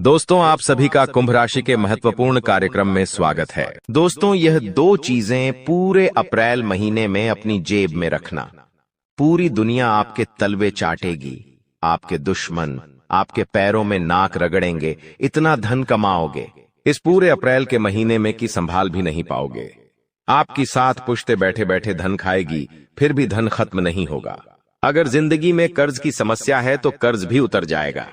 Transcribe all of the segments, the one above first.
दोस्तों, आप सभी का कुंभ राशि के महत्वपूर्ण कार्यक्रम में स्वागत है। दोस्तों, यह दो चीजें पूरे अप्रैल महीने में अपनी जेब में रखना। पूरी दुनिया आपके तलवे चाटेगी, आपके दुश्मन आपके पैरों में नाक रगड़ेंगे, इतना धन कमाओगे इस पूरे अप्रैल के महीने में कि संभाल भी नहीं पाओगे। आपकी 7 पुश्ते बैठे बैठे धन खाएगी, फिर भी धन खत्म नहीं होगा। अगर जिंदगी में कर्ज की समस्या है तो कर्ज भी उतर जाएगा।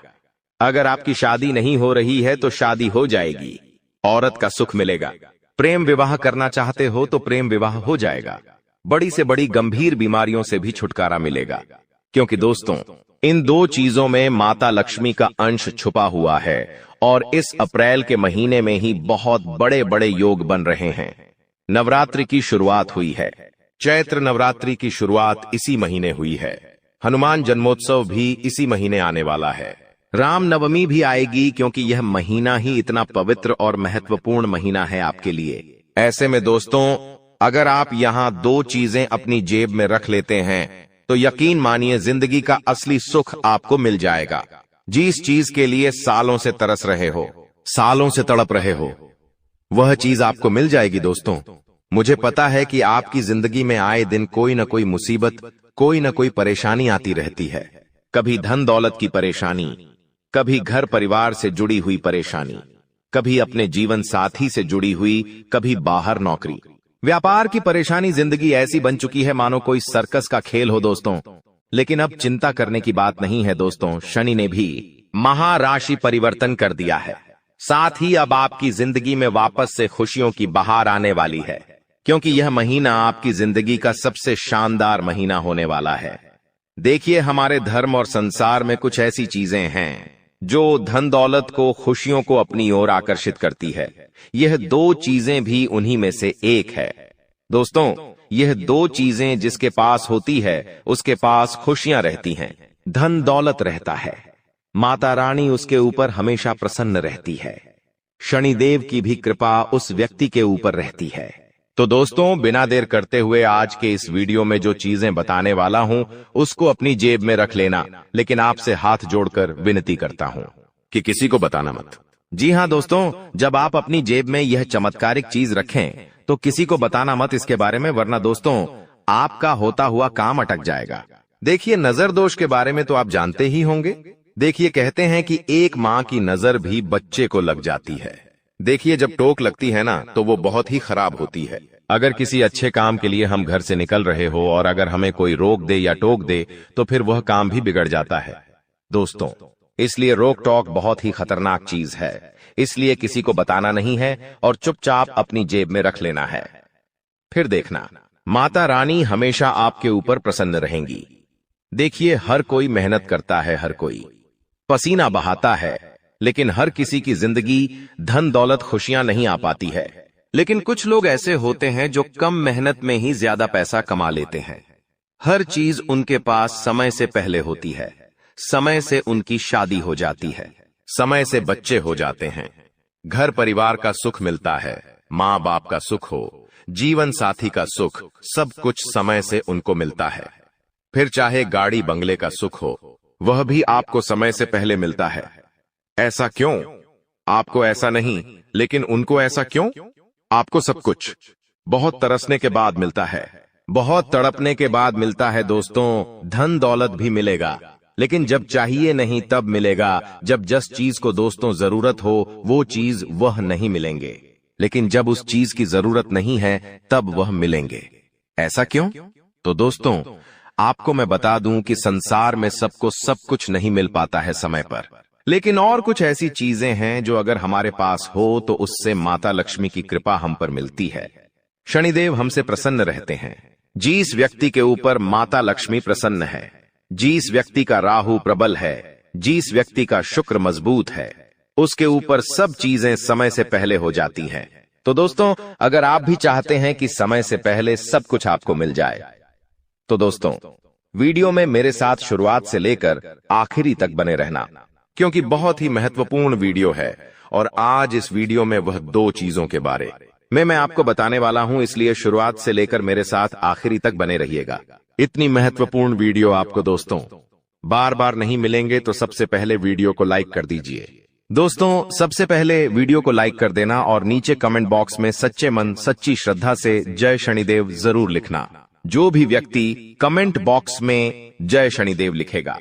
अगर आपकी शादी नहीं हो रही है तो शादी हो जाएगी, औरत का सुख मिलेगा। प्रेम विवाह करना चाहते हो तो प्रेम विवाह हो जाएगा। बड़ी से बड़ी गंभीर बीमारियों से भी छुटकारा मिलेगा, क्योंकि दोस्तों इन दो चीजों में माता लक्ष्मी का अंश छुपा हुआ है और इस अप्रैल के महीने में ही बहुत बड़े बड़े योग बन रहे हैं। नवरात्रि की शुरुआत हुई है। चैत्र नवरात्रि की शुरुआत इसी महीने हुई है। हनुमान जन्मोत्सव भी इसी महीने आने वाला है। राम नवमी भी आएगी, क्योंकि यह महीना ही इतना पवित्र और महत्वपूर्ण महीना है आपके लिए। ऐसे में दोस्तों, अगर आप यहाँ दो चीजें अपनी जेब में रख लेते हैं तो यकीन मानिए जिंदगी का असली सुख आपको मिल जाएगा। जिस चीज के लिए सालों से तरस रहे हो, सालों से तड़प रहे हो, वह चीज आपको मिल जाएगी। दोस्तों, मुझे पता है कि आपकी जिंदगी में आए दिन कोई न कोई मुसीबत, कोई न कोई परेशानी आती रहती है। कभी धन दौलत की परेशानी, कभी घर परिवार से जुड़ी हुई परेशानी, कभी अपने जीवन साथी से जुड़ी हुई, कभी बाहर नौकरी व्यापार की परेशानी। जिंदगी ऐसी बन चुकी है मानो कोई सर्कस का खेल हो दोस्तों। लेकिन अब चिंता करने की बात नहीं है दोस्तों। शनि ने भी महाराशि परिवर्तन कर दिया है। साथ ही अब आपकी जिंदगी में वापस से खुशियों की बहार आने वाली है, क्योंकि यह महीना आपकी जिंदगी का सबसे शानदार महीना होने वाला है। देखिए, हमारे धर्म और संसार में कुछ ऐसी चीजें हैं जो धन दौलत को, खुशियों को अपनी ओर आकर्षित करती है। यह दो चीजें भी उन्हीं में से एक है। दोस्तों, यह दो चीजें जिसके पास होती है उसके पास खुशियां रहती हैं, धन दौलत रहता है। माता रानी उसके ऊपर हमेशा प्रसन्न रहती है। शनिदेव की भी कृपा उस व्यक्ति के ऊपर रहती है। तो दोस्तों, बिना देर करते हुए आज के इस वीडियो में जो चीजें बताने वाला हूं उसको अपनी जेब में रख लेना, लेकिन आपसे हाथ जोड़कर विनती करता हूं कि किसी को बताना मत। जी हां दोस्तों, जब आप अपनी जेब में यह चमत्कारिक चीज रखें तो किसी को बताना मत इसके बारे में, वरना दोस्तों आपका होता हुआ काम अटक जाएगा। देखिए, नजर दोष के बारे में तो आप जानते ही होंगे। देखिए, कहते हैं कि एक माँ की नजर भी बच्चे को लग जाती है। देखिए, जब टोक लगती है ना तो वो बहुत ही खराब होती है। अगर किसी अच्छे काम के लिए हम घर से निकल रहे हो और अगर हमें कोई रोक दे या टोक दे तो फिर वह काम भी बिगड़ जाता है दोस्तों। इसलिए रोक टोक बहुत ही खतरनाक चीज है। इसलिए किसी को बताना नहीं है और चुपचाप अपनी जेब में रख लेना है। फिर देखना, माता रानी हमेशा आपके ऊपर प्रसन्न रहेंगी। देखिए, हर कोई मेहनत करता है, हर कोई पसीना बहाता है, लेकिन हर किसी की जिंदगी धन दौलत खुशियां नहीं आ पाती है। लेकिन कुछ लोग ऐसे होते हैं जो कम मेहनत में ही ज्यादा पैसा कमा लेते हैं। हर चीज उनके पास समय से पहले होती है। समय से उनकी शादी हो जाती है, समय से बच्चे हो जाते हैं, घर परिवार का सुख मिलता है, माँ बाप का सुख हो, जीवन साथी का सुख, सब कुछ समय से उनको मिलता है। फिर चाहे गाड़ी बंगले का सुख हो, वह भी आपको समय से पहले मिलता है। ऐसा क्यों? आपको ऐसा नहीं, लेकिन उनको ऐसा क्यों? आपको सब कुछ बहुत तरसने के बाद मिलता है, बहुत तड़पने के बाद मिलता है दोस्तों। धन दौलत भी मिलेगा, लेकिन जब चाहिए नहीं तब मिलेगा। जब जिस चीज को दोस्तों जरूरत हो वो चीज वह नहीं मिलेंगे, लेकिन जब उस चीज की जरूरत नहीं है तब वह मिलेंगे। ऐसा क्यों? तो दोस्तों, आपको मैं बता दूं कि संसार में सबको सब कुछ नहीं मिल पाता है समय पर, लेकिन और कुछ ऐसी चीजें हैं जो अगर हमारे पास हो तो उससे माता लक्ष्मी की कृपा हम पर मिलती है। शनिदेव हमसे प्रसन्न रहते हैं। जिस व्यक्ति के ऊपर माता लक्ष्मी प्रसन्न है, जिस व्यक्ति का राहु प्रबल है, जिस व्यक्ति का शुक्र मजबूत है, उसके ऊपर सब चीजें समय से पहले हो जाती हैं। तो दोस्तों, अगर आप भी चाहते हैं कि समय से पहले सब कुछ आपको मिल जाए तो दोस्तों वीडियो में मेरे साथ शुरुआत से लेकर आखिरी तक बने रहना, क्योंकि बहुत ही महत्वपूर्ण वीडियो है। और आज इस वीडियो में वह दो चीजों के बारे में मैं आपको बताने वाला हूं, इसलिए शुरुआत से लेकर मेरे साथ आखिरी तक बने रहिएगा। इतनी महत्वपूर्ण वीडियो आपको दोस्तों बार बार नहीं मिलेंगे, तो सबसे पहले वीडियो को लाइक कर दीजिए। दोस्तों, सबसे पहले वीडियो को लाइक कर देना और नीचे कमेंट बॉक्स में सच्चे मन सच्ची श्रद्धा से जय शनिदेव जरूर लिखना। जो भी व्यक्ति कमेंट बॉक्स में जय शनिदेव लिखेगा,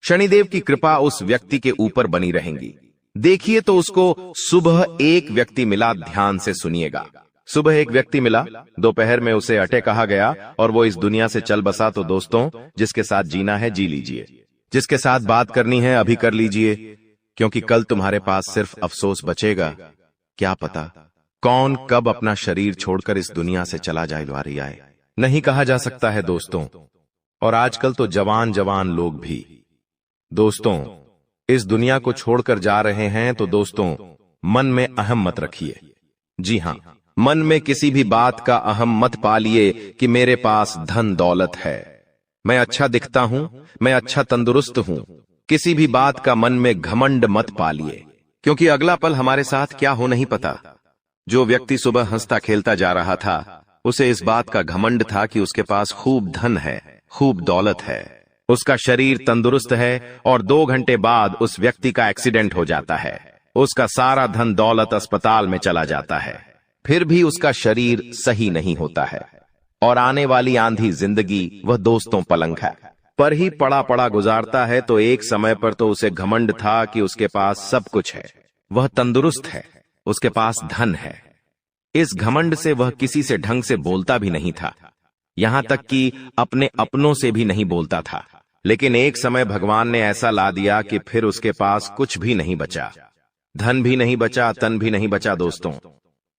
शनिदेव की कृपा उस व्यक्ति के ऊपर बनी रहेंगी। देखिए तो उसको सुबह एक व्यक्ति मिला, ध्यान से सुनिएगा। सुबह एक व्यक्ति मिला, दोपहर में उसे अटे कहा गया और वो इस दुनिया से चल बसा। तो दोस्तों, जिसके साथ जीना है जी लीजिए, जिसके साथ बात करनी है अभी कर लीजिए, क्योंकि कल तुम्हारे पास सिर्फ अफसोस बचेगा। क्या पता कौन कब अपना शरीर छोड़कर इस दुनिया से चला जाए, वारी आए, नहीं कहा जा सकता है दोस्तों। और आजकल तो जवान जवान लोग भी दोस्तों इस दुनिया को छोड़कर जा रहे हैं। तो दोस्तों, मन में अहम मत रखिए। जी हां, मन में किसी भी बात का अहम मत पालिए कि मेरे पास धन दौलत है, मैं अच्छा दिखता हूं, मैं अच्छा तंदुरुस्त हूं। किसी भी बात का मन में घमंड मत पालिए, क्योंकि अगला पल हमारे साथ क्या हो नहीं पता। जो व्यक्ति सुबह हंसता खेलता जा रहा था, उसे इस बात का घमंड था कि उसके पास खूब धन है, खूब दौलत है, उसका शरीर तंदुरुस्त है, और 2 घंटे बाद उस व्यक्ति का एक्सीडेंट हो जाता है। उसका सारा धन दौलत अस्पताल में चला जाता है, फिर भी उसका शरीर सही नहीं होता है। और आने वाली आंधी जिंदगी वह दोस्तों पलंग है पर ही पड़ा पड़ा गुजारता है। तो एक समय पर तो उसे घमंड था कि उसके पास सब कुछ है, वह तंदुरुस्त है, उसके पास धन है। इस घमंड से वह किसी से ढंग से बोलता भी नहीं था, यहां तक कि अपने अपनों से भी नहीं बोलता था। लेकिन एक समय भगवान ने ऐसा ला दिया कि फिर उसके पास कुछ भी नहीं बचा, धन भी नहीं बचा, तन भी नहीं बचा दोस्तों।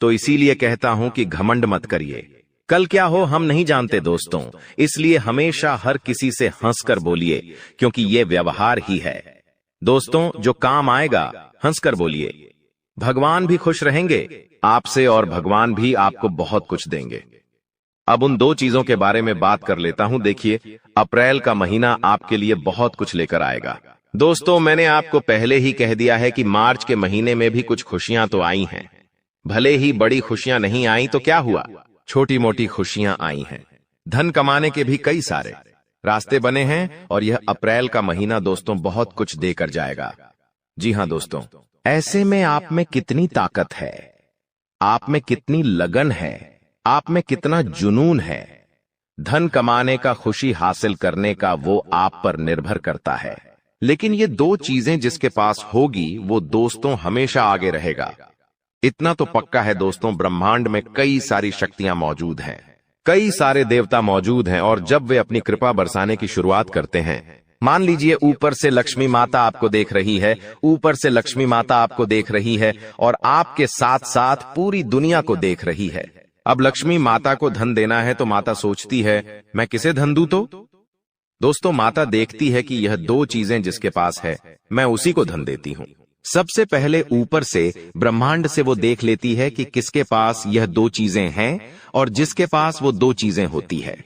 तो इसीलिए कहता हूं कि घमंड मत करिए, कल क्या हो हम नहीं जानते दोस्तों। इसलिए हमेशा हर किसी से हंसकर बोलिए, क्योंकि ये व्यवहार ही है दोस्तों जो काम आएगा। हंसकर बोलिए, भगवान भी खुश रहेंगे आपसे और भगवान भी आपको बहुत कुछ देंगे। अब उन 2 चीजों के बारे में बात कर लेता हूं। देखिए, अप्रैल का महीना आपके लिए बहुत कुछ लेकर आएगा दोस्तों। मैंने आपको पहले ही कह दिया है कि मार्च के महीने में भी कुछ खुशियां तो आई हैं, भले ही बड़ी खुशियां नहीं आई तो क्या हुआ, छोटी मोटी खुशियां आई हैं। धन कमाने के भी कई सारे रास्ते बने हैं और यह अप्रैल का महीना दोस्तों बहुत कुछ देकर जाएगा। जी हां दोस्तों, ऐसे में आप में कितनी ताकत है, आप में कितनी लगन है, आप में कितना जुनून है, धन कमाने का, खुशी हासिल करने का, वो आप पर निर्भर करता है। लेकिन ये 2 चीजें जिसके पास होगी वो दोस्तों हमेशा आगे रहेगा। इतना तो पक्का है दोस्तों, ब्रह्मांड में कई सारी शक्तियां मौजूद हैं, कई सारे देवता मौजूद हैं, और जब वे अपनी कृपा बरसाने की शुरुआत करते हैं, मान लीजिए ऊपर से लक्ष्मी माता आपको देख रही है, ऊपर से लक्ष्मी माता आपको देख रही है और आपके साथ साथ पूरी दुनिया को देख रही है। अब लक्ष्मी माता को धन देना है तो माता सोचती है मैं किसे धन दूं। तो दोस्तों, माता देखती है कि यह 2 चीजें जिसके पास है मैं उसी को धन देती हूं। सबसे पहले ऊपर से ब्रह्मांड से वो देख लेती है कि किसके पास यह 2 चीजें हैं और जिसके पास वो 2 चीजें होती है।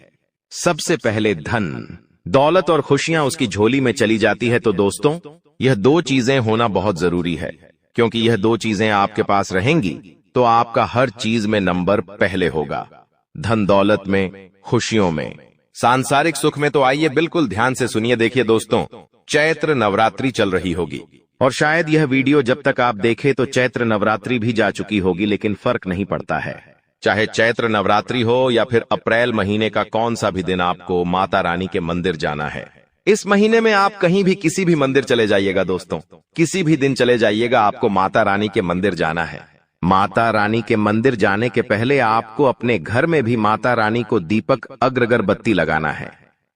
सबसे पहले धन दौलत और खुशियां उसकी झोली में चली जाती है। तो दोस्तों, यह 2 चीजें होना बहुत जरूरी है, क्योंकि यह 2 चीजें आपके पास रहेंगी तो आपका हर चीज में नंबर पहले होगा, धन दौलत में, खुशियों में, सांसारिक सुख में। तो आइए बिल्कुल ध्यान से सुनिए। देखिए दोस्तों, चैत्र नवरात्रि चल रही होगी और शायद यह वीडियो जब तक आप देखें तो चैत्र नवरात्रि भी जा चुकी होगी, लेकिन फर्क नहीं पड़ता है। चाहे चैत्र नवरात्रि हो या फिर अप्रैल महीने का कौन सा भी दिन आपको माता रानी के मंदिर जाना है, इस महीने में आप कहीं भी किसी भी मंदिर चले जाइएगा दोस्तों, किसी भी दिन चले जाइएगा, आपको माता रानी के मंदिर जाना है। माता रानी के मंदिर जाने के पहले आपको अपने घर में भी माता रानी को दीपक अगरबत्ती लगाना है,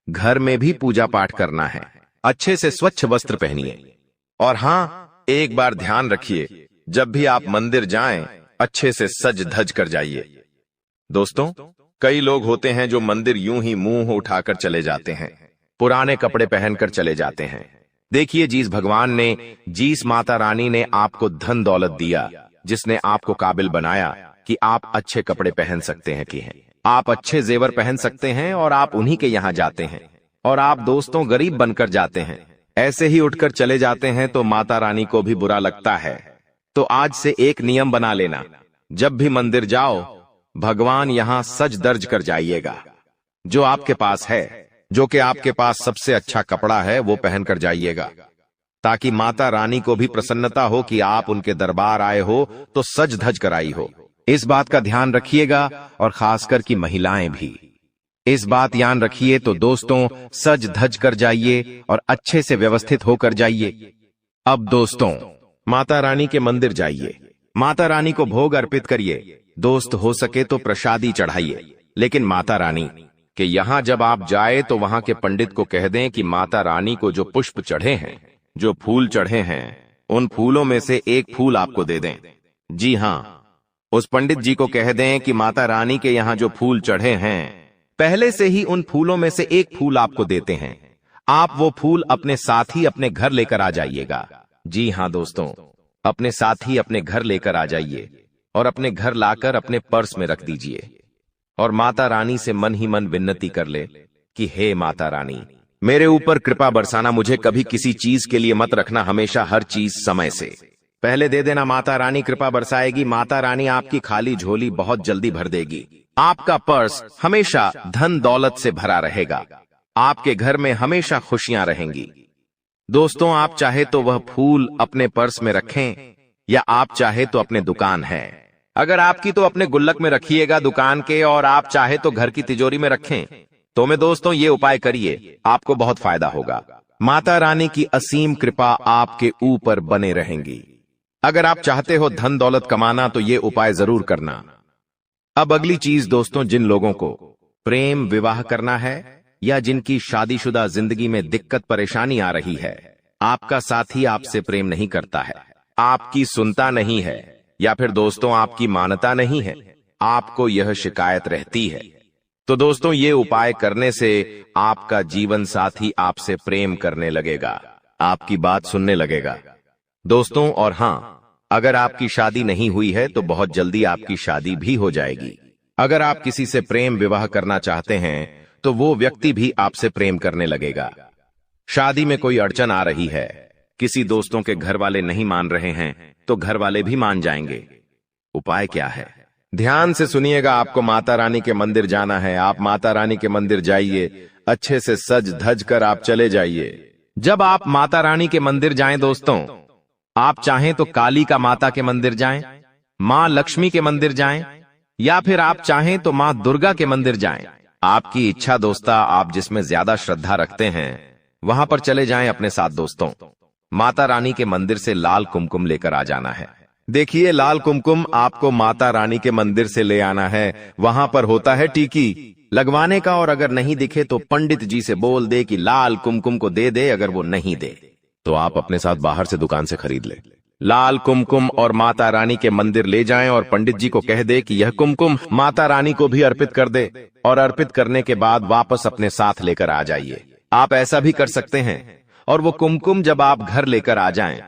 घर में भी पूजा पाठ करना है, अच्छे से स्वच्छ वस्त्र पहनिए। और हां, एक बार ध्यान रखिए, जब भी आप मंदिर जाएं अच्छे से सज धज कर जाइए। दोस्तों, कई लोग होते हैं जो मंदिर यूं ही मुंह उठाकर चले जाते हैं, पुराने कपड़े पहनकर चले जाते हैं। देखिए, जिस भगवान ने, जिस माता रानी ने आपको धन दौलत दिया, जिसने आपको काबिल बनाया कि आप अच्छे कपड़े पहन सकते हैं, कि हैं आप अच्छे जेवर पहन सकते हैं, और आप उन्हीं के यहां जाते हैं और आप दोस्तों गरीब बनकर जाते हैं, ऐसे ही उठकर चले जाते हैं, तो माता रानी को भी बुरा लगता है। तो आज से एक नियम बना लेना, जब भी मंदिर जाओ भगवान यहां सज दर्ज कर जाइएगा। जो आपके पास है, जो कि आपके पास सबसे अच्छा कपड़ा है, वो पहनकर जाइएगा। ताकि माता रानी को भी प्रसन्नता हो कि आप उनके दरबार आए हो तो सज धज कर आई हो। इस बात का ध्यान रखिएगा और खासकर कि महिलाएं भी इस बात याद रखिए। तो दोस्तों, सज धज कर जाइए और अच्छे से व्यवस्थित होकर जाइए। अब दोस्तों, माता रानी के मंदिर जाइए, माता रानी को भोग अर्पित करिए। दोस्त, हो सके तो प्रसादी चढ़ाइए, लेकिन माता रानी के यहां जब आप जाए तो वहां के पंडित को कह दें कि माता रानी को जो पुष्प चढ़े हैं, जो फूल चढ़े हैं, उन फूलों में से एक फूल आपको दे दें। जी हां, उस पंडित जी को कह दें कि माता रानी के यहां जो फूल चढ़े हैं, पहले से ही उन फूलों में से एक फूल आपको देते हैं। आप वो फूल अपने साथ ही अपने घर लेकर आ जाइएगा। जी हां दोस्तों, अपने साथ ही अपने घर लेकर आ जाइए और अपने घर लाकर अपने पर्स में रख दीजिए और माता रानी से मन ही मन विनती कर ले कि हे माता रानी, मेरे ऊपर कृपा बरसाना, मुझे कभी किसी चीज के लिए मत रखना, हमेशा हर चीज समय से पहले दे देना। माता रानी कृपा बरसाएगी, माता रानी आपकी खाली झोली बहुत जल्दी भर देगी। आपका पर्स हमेशा धन दौलत से भरा रहेगा, आपके घर में हमेशा खुशियां रहेंगी। दोस्तों, आप चाहे तो वह फूल अपने पर्स में रखें या आप चाहे तो अपने दुकान है, अगर आपकी तो अपने गुल्लक में रखिएगा दुकान के, और आप चाहे तो घर की तिजोरी में रखें। तो मैं दोस्तों ये उपाय करिए, आपको बहुत फायदा होगा। माता रानी की असीम कृपा आपके ऊपर बने रहेंगी। अगर आप चाहते हो धन दौलत कमाना तो ये उपाय जरूर करना। अब अगली चीज दोस्तों, जिन लोगों को प्रेम विवाह करना है या जिनकी शादीशुदा जिंदगी में दिक्कत परेशानी आ रही है, आपका साथी आपसे प्रेम नहीं करता है, आपकी सुनता नहीं है, या फिर दोस्तों आपकी मानता नहीं है, आपको यह शिकायत रहती है, तो दोस्तों ये उपाय करने से आपका जीवन साथी आपसे प्रेम करने लगेगा, आपकी बात सुनने लगेगा दोस्तों। और हां, अगर आपकी शादी नहीं हुई है तो बहुत जल्दी आपकी शादी भी हो जाएगी। अगर आप किसी से प्रेम विवाह करना चाहते हैं तो वो व्यक्ति भी आपसे प्रेम करने लगेगा। शादी में कोई अड़चन आ रही है, किसी दोस्तों के घर वाले नहीं मान रहे हैं, तो घर वाले भी मान जाएंगे। उपाय क्या है, ध्यान से सुनिएगा। आपको माता रानी के मंदिर जाना है। आप माता रानी के मंदिर जाइए, अच्छे से सज धज कर आप चले जाइए। जब आप माता रानी के मंदिर जाएं दोस्तों, आप चाहें तो काली का माता के मंदिर जाएं, मां लक्ष्मी के मंदिर जाएं, या फिर आप चाहें तो मां दुर्गा के मंदिर जाएं। आपकी इच्छा दोस्ता, आप जिसमें ज्यादा श्रद्धा रखते हैं वहां पर चले जाएं अपने साथ दोस्तों। माता रानी के मंदिर से लाल कुमकुम लेकर आ जाना है। देखिए, लाल कुमकुम आपको माता रानी के मंदिर से ले आना है। वहां पर होता है टीकी लगवाने का, और अगर नहीं दिखे तो पंडित जी से बोल दे कि लाल कुमकुम को दे दे। अगर वो नहीं दे तो आप अपने साथ बाहर से दुकान से खरीद ले। लाल कुमकुम और माता रानी के मंदिर ले जाएं और पंडित जी को कह दे कि यह कुमकुम माता रानी को भी अर्पित कर दे, और अर्पित करने के बाद वापस अपने साथ लेकर आ जाइए। आप ऐसा भी कर सकते हैं, और वो कुमकुम जब आप घर लेकर आ जाएं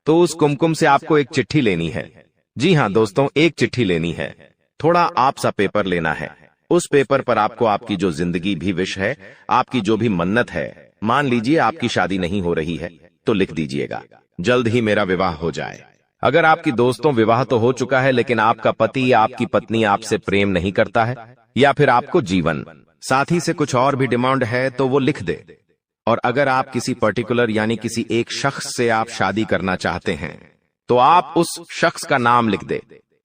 तो उस कुमकुम से आपको एक चिट्ठी लेनी है। जी हां दोस्तों, एक चिट्ठी लेनी है। थोड़ा आप सा पेपर लेना है। उस पेपर पर आपको आपकी जो जिंदगी भी विश है, आपकी जो भी मन्नत है, मान लीजिए आपकी शादी नहीं हो रही है तो लिख दीजिएगा, जल्द ही मेरा विवाह हो जाए। अगर आपकी दोस्तों विवाह तो हो चुका है लेकिन आपका पति या आपकी पत्नी आपसे प्रेम नहीं करता है, या फिर आपको जीवन साथी से कुछ और भी डिमांड है, तो वो लिख दे। और अगर आप किसी पर्टिकुलर यानी किसी एक शख्स से आप शादी करना चाहते हैं तो आप उस शख्स का नाम लिख दे।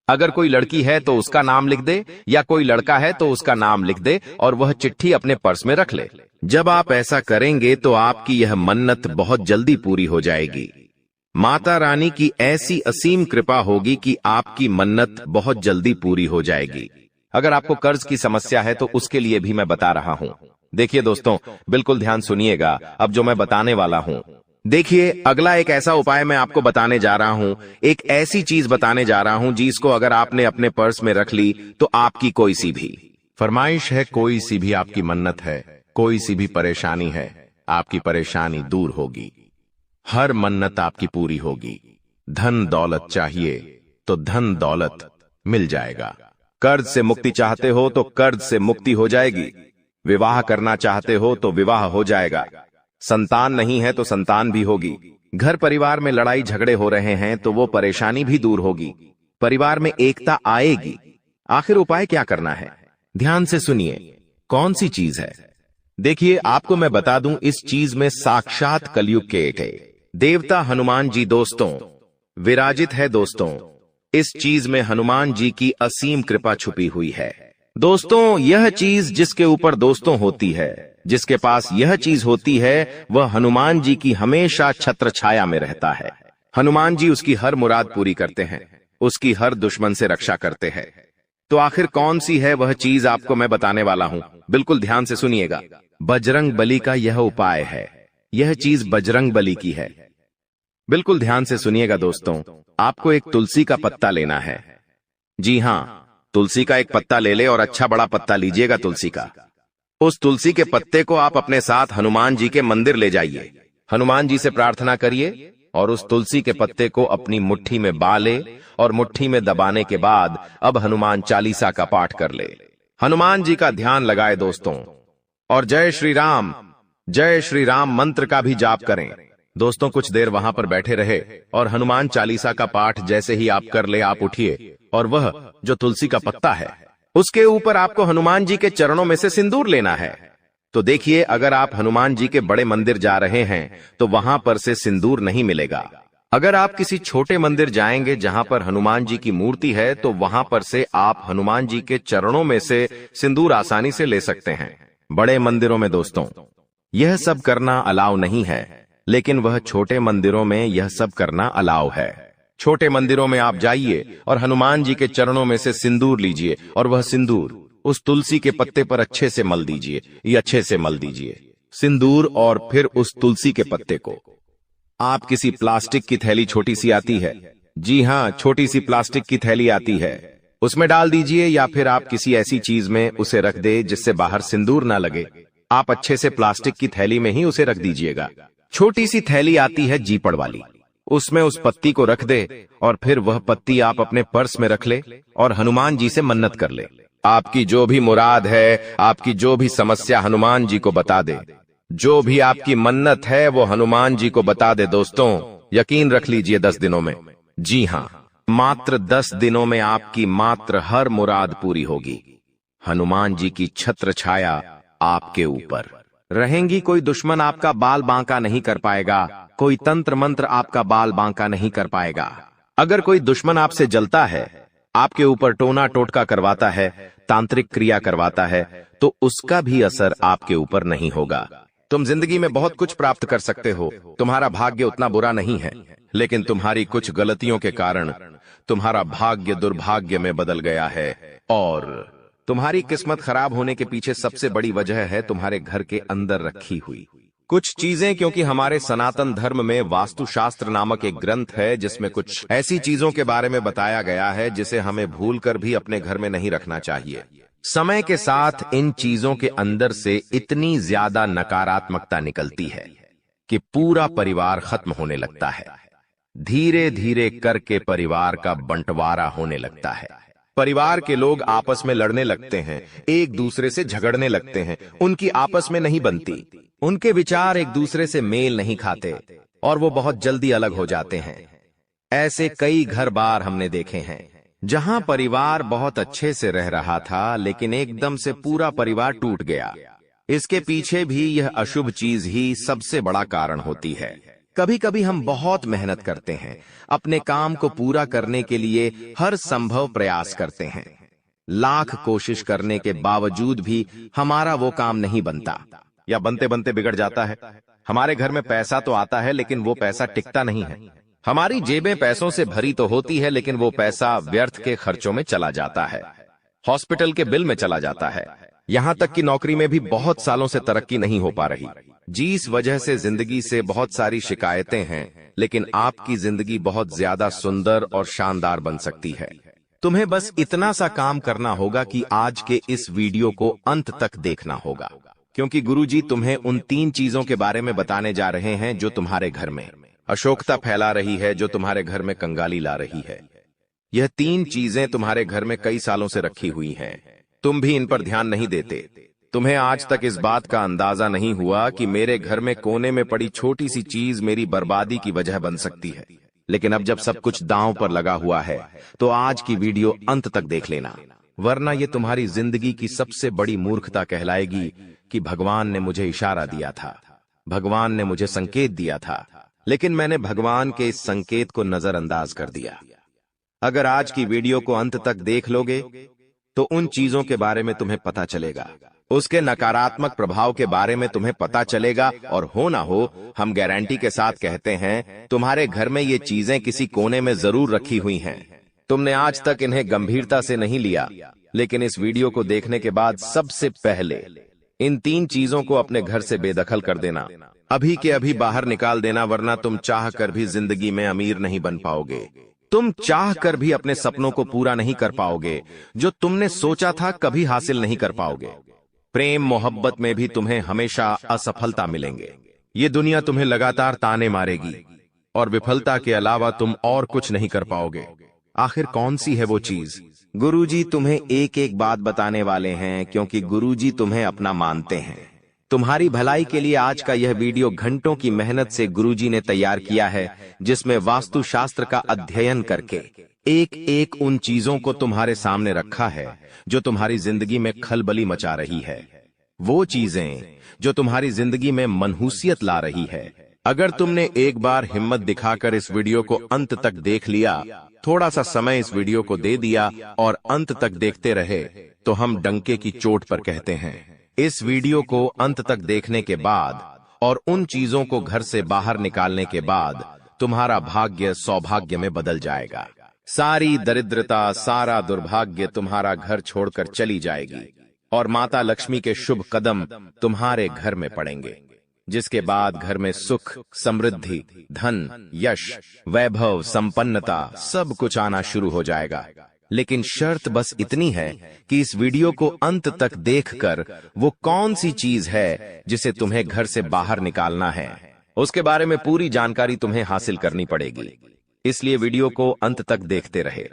अगर कोई लड़की है तो उसका नाम लिख दे, या कोई लड़का है तो उसका नाम लिख दे, और वह चिट्ठी अपने पर्स में रख ले। जब आप ऐसा करेंगे तो आपकी यह मन्नत बहुत जल्दी पूरी हो जाएगी। माता रानी की ऐसी असीम कृपा होगी कि आपकी मन्नत बहुत जल्दी पूरी हो जाएगी। अगर आपको कर्ज की समस्या है तो उसके लिए भी मैं बता रहा हूं। देखिए दोस्तों, बिल्कुल ध्यान सुनिएगा अब जो मैं बताने वाला हूं। देखिए, अगला एक ऐसा उपाय मैं आपको बताने जा रहा हूं, एक ऐसी चीज बताने जा रहा हूं जिसको अगर आपने अपने पर्स में रख ली तो आपकी कोई सी भी फरमाइश है, कोई सी भी आपकी मन्नत है, कोई सी भी परेशानी है, आपकी परेशानी दूर होगी। हर मन्नत आपकी पूरी होगी। धन दौलत चाहिए तो धन दौलत मिल जाएगा। कर्ज से मुक्ति चाहते हो तो कर्ज से मुक्ति हो जाएगी। विवाह करना चाहते हो तो विवाह हो जाएगा। संतान नहीं है तो संतान भी होगी। घर परिवार में लड़ाई झगड़े हो रहे हैं तो वो परेशानी भी दूर होगी। परिवार में एकता आएगी। आखिर उपाय क्या करना है, ध्यान से सुनिए। कौन सी चीज है? देखिए, आपको मैं बता दूं, इस चीज में साक्षात कलयुग के एक है। देवता हनुमान जी दोस्तों विराजित है। दोस्तों, इस चीज में हनुमान जी की असीम कृपा छुपी हुई है। दोस्तों, यह चीज जिसके ऊपर दोस्तों होती है, जिसके पास यह चीज होती है, वह हनुमान जी की हमेशा छत्र छाया में रहता है। हनुमान जी उसकी हर मुराद पूरी करते हैं, उसकी हर दुश्मन से रक्षा करते हैं। तो आखिर कौन सी है वह चीज, आपको मैं बताने वाला हूं। बिल्कुल ध्यान से सुनिएगा। बजरंग बली का यह उपाय है। यह चीज बजरंग बली की है। बिल्कुल ध्यान से सुनिएगा दोस्तों। आपको एक तुलसी का पत्ता लेना है। जी हां, तुलसी का एक पत्ता ले ले और अच्छा बड़ा पत्ता लीजिएगा तुलसी का। उस तुलसी के पत्ते को आप अपने साथ हनुमान जी के मंदिर ले जाइए। हनुमान जी से प्रार्थना करिए और उस तुलसी के पत्ते को अपनी मुट्ठी में बाले और मुट्ठी में दबाने के बाद अब हनुमान चालीसा का पाठ कर ले। हनुमान जी का ध्यान लगाए दोस्तों, और जय श्री राम मंत्र का भी जाप करें। दोस्तों, कुछ देर वहां पर बैठे रहे और हनुमान चालीसा का पाठ जैसे ही आप कर ले, आप उठिए और वह जो तुलसी का पत्ता है उसके ऊपर आपको हनुमान जी के चरणों में से सिंदूर लेना है। तो देखिए, अगर आप हनुमान जी के बड़े मंदिर जा रहे हैं तो वहां पर से सिंदूर नहीं मिलेगा। अगर आप किसी छोटे मंदिर जाएंगे जहां पर हनुमान जी की मूर्ति है तो वहां पर से आप हनुमान जी के चरणों में से सिंदूर आसानी से ले सकते हैं। बड़े मंदिरों में दोस्तों यह सब करना अलाउ नहीं है, लेकिन वह छोटे मंदिरों में यह सब करना अलाउ है। छोटे मंदिरों में आप जाइए और हनुमान जी के चरणों में से सिंदूर लीजिए और वह सिंदूर उस तुलसी के पत्ते पर अच्छे से मल दीजिए। ये अच्छे से मल दीजिए सिंदूर, और फिर उस तुलसी के पत्ते को आप किसी प्लास्टिक की थैली, छोटी सी आती है, जी हां, छोटी सी प्लास्टिक की थैली आती है, उसमें डाल दीजिए, या फिर आप किसी ऐसी चीज में उसे रख दे जिससे बाहर सिंदूर ना लगे। आप अच्छे से प्लास्टिक की थैली में ही उसे रख दीजिएगा। छोटी सी थैली आती है जीपड़ वाली, उसमें उस पत्ती को रख दे और फिर वह पत्ती आप अपने पर्स में रख ले और हनुमान जी से मन्नत कर ले। आपकी जो भी मुराद है, आपकी जो भी समस्या हनुमान जी को बता दे। जो भी आपकी मन्नत है वो हनुमान जी को बता दे। दोस्तों, यकीन रख लीजिए 10 दिनों में, जी हां, मात्र 10 दिनों में आपकी मात्र हर मुराद पूरी होगी। हनुमान जी की छत्र छाया आपके ऊपर रहेंगी। कोई दुश्मन आपका बाल बांका नहीं कर पाएगा, कोई तंत्र मंत्र आपका बाल बांका नहीं कर पाएगा। अगर कोई दुश्मन आपसे जलता है, आपके ऊपर टोना टोटका करवाता है, तांत्रिक क्रिया करवाता है, तो उसका भी असर आपके ऊपर नहीं होगा। तुम जिंदगी में बहुत कुछ प्राप्त कर सकते हो, तुम्हारा भाग्य उतना बुरा नहीं है, लेकिन तुम्हारी कुछ गलतियों के कारण तुम्हारा भाग्य दुर्भाग्य में बदल गया है। और तुम्हारी किस्मत खराब होने के पीछे सबसे बड़ी वजह है तुम्हारे घर के अंदर रखी हुई कुछ चीजें। क्योंकि हमारे सनातन धर्म में वास्तुशास्त्र नामक एक ग्रंथ है जिसमें कुछ ऐसी चीजों के बारे में बताया गया है जिसे हमें भूलकर भी अपने घर में नहीं रखना चाहिए। समय के साथ इन चीजों के अंदर से इतनी ज्यादा नकारात्मकता निकलती है कि पूरा परिवार खत्म होने लगता है। धीरे धीरे करके परिवार का बंटवारा होने लगता है। परिवार के लोग आपस में लड़ने लगते हैं, एक दूसरे से झगड़ने लगते हैं, उनकी आपस में नहीं बनती, उनके विचार एक दूसरे से मेल नहीं खाते और वो बहुत जल्दी अलग हो जाते हैं। ऐसे कई घर बार हमने देखे हैं जहां परिवार बहुत अच्छे से रह रहा था, लेकिन एकदम से पूरा परिवार टूट गया। इसके पीछे भी यह अशुभ चीज ही सबसे बड़ा कारण होती है। कभी कभी हम बहुत मेहनत करते हैं, अपने काम को पूरा करने के लिए हर संभव प्रयास करते हैं, लाख कोशिश करने के बावजूद भी हमारा वो काम नहीं बनता या बनते बनते बिगड़ जाता है। हमारे घर में पैसा तो आता है लेकिन वो पैसा टिकता नहीं है। हमारी जेबें पैसों से भरी तो होती है लेकिन वो पैसा व्यर्थ के खर्चों में चला जाता है, हॉस्पिटल के बिल में चला जाता है, यहां तक कि नौकरी में भी बहुत सालों से तरक्की नहीं हो पा रही। जिस वजह से जिंदगी से बहुत सारी शिकायतें हैं, लेकिन आपकी जिंदगी बहुत ज्यादा सुंदर और शानदार बन सकती है। तुम्हें बस इतना सा काम करना होगा कि आज के इस वीडियो को अंत तक देखना होगा, क्योंकि गुरुजी तुम्हें उन 3 चीजों के बारे में बताने जा रहे हैं जो तुम्हारे घर में अशोकता फैला रही है, जो तुम्हारे घर में कंगाली ला रही है। यह 3 चीजें तुम्हारे घर में कई सालों से रखी हुई हैं, तुम भी इन पर ध्यान नहीं देते। तुम्हें आज तक इस बात का अंदाजा नहीं हुआ कि मेरे घर में कोने में पड़ी छोटी सी चीज मेरी बर्बादी की वजह बन सकती है। लेकिन अब जब सब कुछ दांव पर लगा हुआ है तो आज की वीडियो अंत तक देख लेना, वरना ये तुम्हारी जिंदगी की सबसे बड़ी मूर्खता कहलाएगी कि भगवान ने मुझे इशारा दिया था, भगवान ने मुझे संकेत दिया था, लेकिन मैंने भगवान के इस संकेत को नजरअंदाज कर दिया। अगर आज की वीडियो को अंत तक देख लोगे तो उन चीजों के बारे में तुम्हें पता चलेगा, उसके नकारात्मक प्रभाव के बारे में तुम्हें पता चलेगा, और हो ना हो हम गारंटी के साथ कहते हैं तुम्हारे घर में ये चीजें किसी कोने में जरूर रखी हुई हैं। तुमने आज तक इन्हें गंभीरता से नहीं लिया, लेकिन इस वीडियो को देखने के बाद सबसे पहले इन 3 चीजों को अपने घर से बेदखल कर देना, अभी के अभी बाहर निकाल देना, वरना तुम चाह कर भी जिंदगी में अमीर नहीं बन पाओगे। तुम चाह कर भी अपने सपनों को पूरा नहीं कर पाओगे, जो तुमने सोचा था कभी हासिल नहीं कर पाओगे। प्रेम मोहब्बत में भी तुम्हें हमेशा असफलता मिलेंगे। ये दुनिया तुम्हें लगातार ताने मारेगी और विफलता के अलावा तुम और कुछ नहीं कर पाओगे। आखिर कौन सी है वो चीज? गुरुजी तुम्हें एक एक बात बताने वाले हैं, क्योंकि गुरुजी तुम्हें अपना मानते हैं। तुम्हारी भलाई के लिए आज का यह वीडियो घंटों की मेहनत से गुरुजी ने तैयार किया है, जिसमें वास्तुशास्त्र का अध्ययन करके एक एक उन चीजों को तुम्हारे सामने रखा है जो तुम्हारी जिंदगी में खलबली मचा रही है, वो चीजें जो तुम्हारी जिंदगी में मनहूसियत ला रही है। अगर तुमने एक बार हिम्मत दिखाकर इस वीडियो को अंत तक देख लिया, थोड़ा सा समय इस वीडियो को दे दिया और अंत तक देखते रहे, तो हम डंके की चोट पर कहते हैं, इस वीडियो को अंत तक देखने के बाद और उन चीजों को घर से बाहर निकालने के बाद तुम्हारा भाग्य सौभाग्य में बदल जाएगा। सारी दरिद्रता, सारा दुर्भाग्य तुम्हारा घर छोड़कर चली जाएगी और माता लक्ष्मी के शुभ कदम तुम्हारे घर में पड़ेंगे, जिसके बाद घर में सुख, समृद्धि, धन, यश, वैभव, संपन्नता सब कुछ आना शुरू हो जाएगा। लेकिन शर्त बस इतनी है कि इस वीडियो को अंत तक देखकर वो कौन सी चीज है जिसे तुम्हें घर से बाहर निकालना है, उसके बारे में पूरी जानकारी तुम्हें हासिल करनी पड़ेगी। इसलिए वीडियो को अंत तक देखते रहे।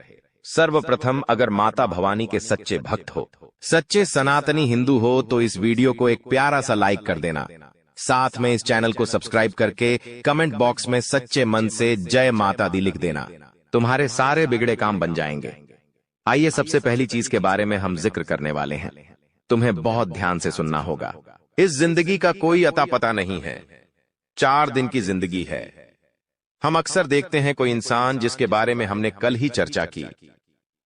सर्वप्रथम, अगर माता भवानी के सच्चे भक्त हो, सच्चे सनातनी हिंदू हो, तो इस वीडियो को एक प्यारा सा लाइक कर देना। साथ में इस चैनल को सब्सक्राइब करके कमेंट बॉक्स में सच्चे मन से जय माता दी लिख देना। तुम्हारे सारे बिगड़े काम बन जाएंगे। आइए सबसे पहली चीज के बारे में हम जिक्र करने वाले हैं। तुम्हें बहुत ध्यान से सुनना होगा। इस जिंदगी का कोई अता पता नहीं है, 4 दिन की जिंदगी है। हम अक्सर देखते हैं कोई इंसान जिसके बारे में हमने कल ही चर्चा की,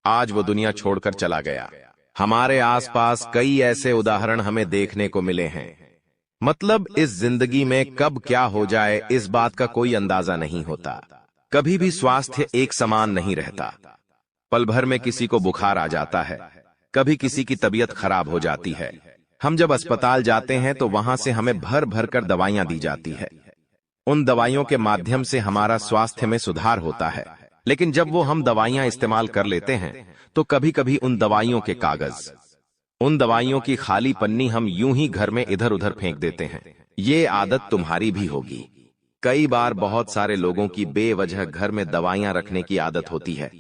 आज वो दुनिया छोड़कर चला गया। हमारे आसपास कई ऐसे उदाहरण हमें देखने को मिले हैं। मतलब इस जिंदगी में कब क्या हो जाए इस बात का कोई अंदाजा नहीं होता। कभी भी स्वास्थ्य एक समान नहीं रहता। पल भर में किसी को बुखार आ जाता है, कभी किसी की तबीयत खराब हो जाती है। हम जब अस्पताल जाते हैं तो वहां से हमें भर भर कर दवाइयां दी जाती है। उन दवाइयों के माध्यम से हमारा स्वास्थ्य में सुधार होता है। लेकिन जब वो हम दवाइयां इस्तेमाल कर लेते हैं तो कभी कभी उन दवाइयों के कागज, उन दवाइयों की खाली पन्नी हम यूं ही घर में इधर उधर फेंक देते हैं। ये आदत तुम्हारी भी होगी। कई बार बहुत सारे लोगों की बेवजह घर में दवाइयां रखने की आदत होती है।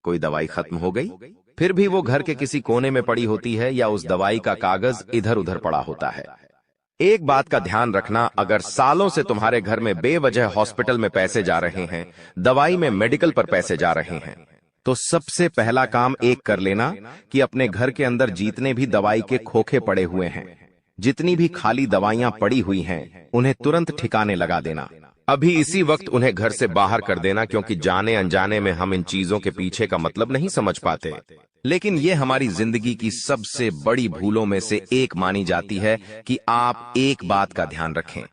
कोई दवाई खत्म हो गई, फिर भी वो घर के किसी कोने में पड़ी होती है, या उस दवाई का कागज इधर उधर पड़ा होता है। एक बात का ध्यान रखना, अगर सालों से तुम्हारे घर में बेवजह हॉस्पिटल में पैसे जा रहे हैं, दवाई में मेडिकल पर पैसे जा रहे हैं, तो सबसे पहला काम एक कर लेना कि अपने घर के अंदर जितने भी दवाई के खोखे पड़े हुए हैं, जितनी भी खाली दवाइयां पड़ी हुई हैं, उन्हें तुरंत ठिकाने लगा देना। अभी इसी वक्त उन्हें घर से बाहर कर देना, क्योंकि जाने अनजाने में हम इन चीजों के पीछे का मतलब नहीं समझ पाते। लेकिन ये हमारी जिंदगी की सबसे बड़ी भूलों में से एक मानी जाती है कि आप एक बात का ध्यान रखें,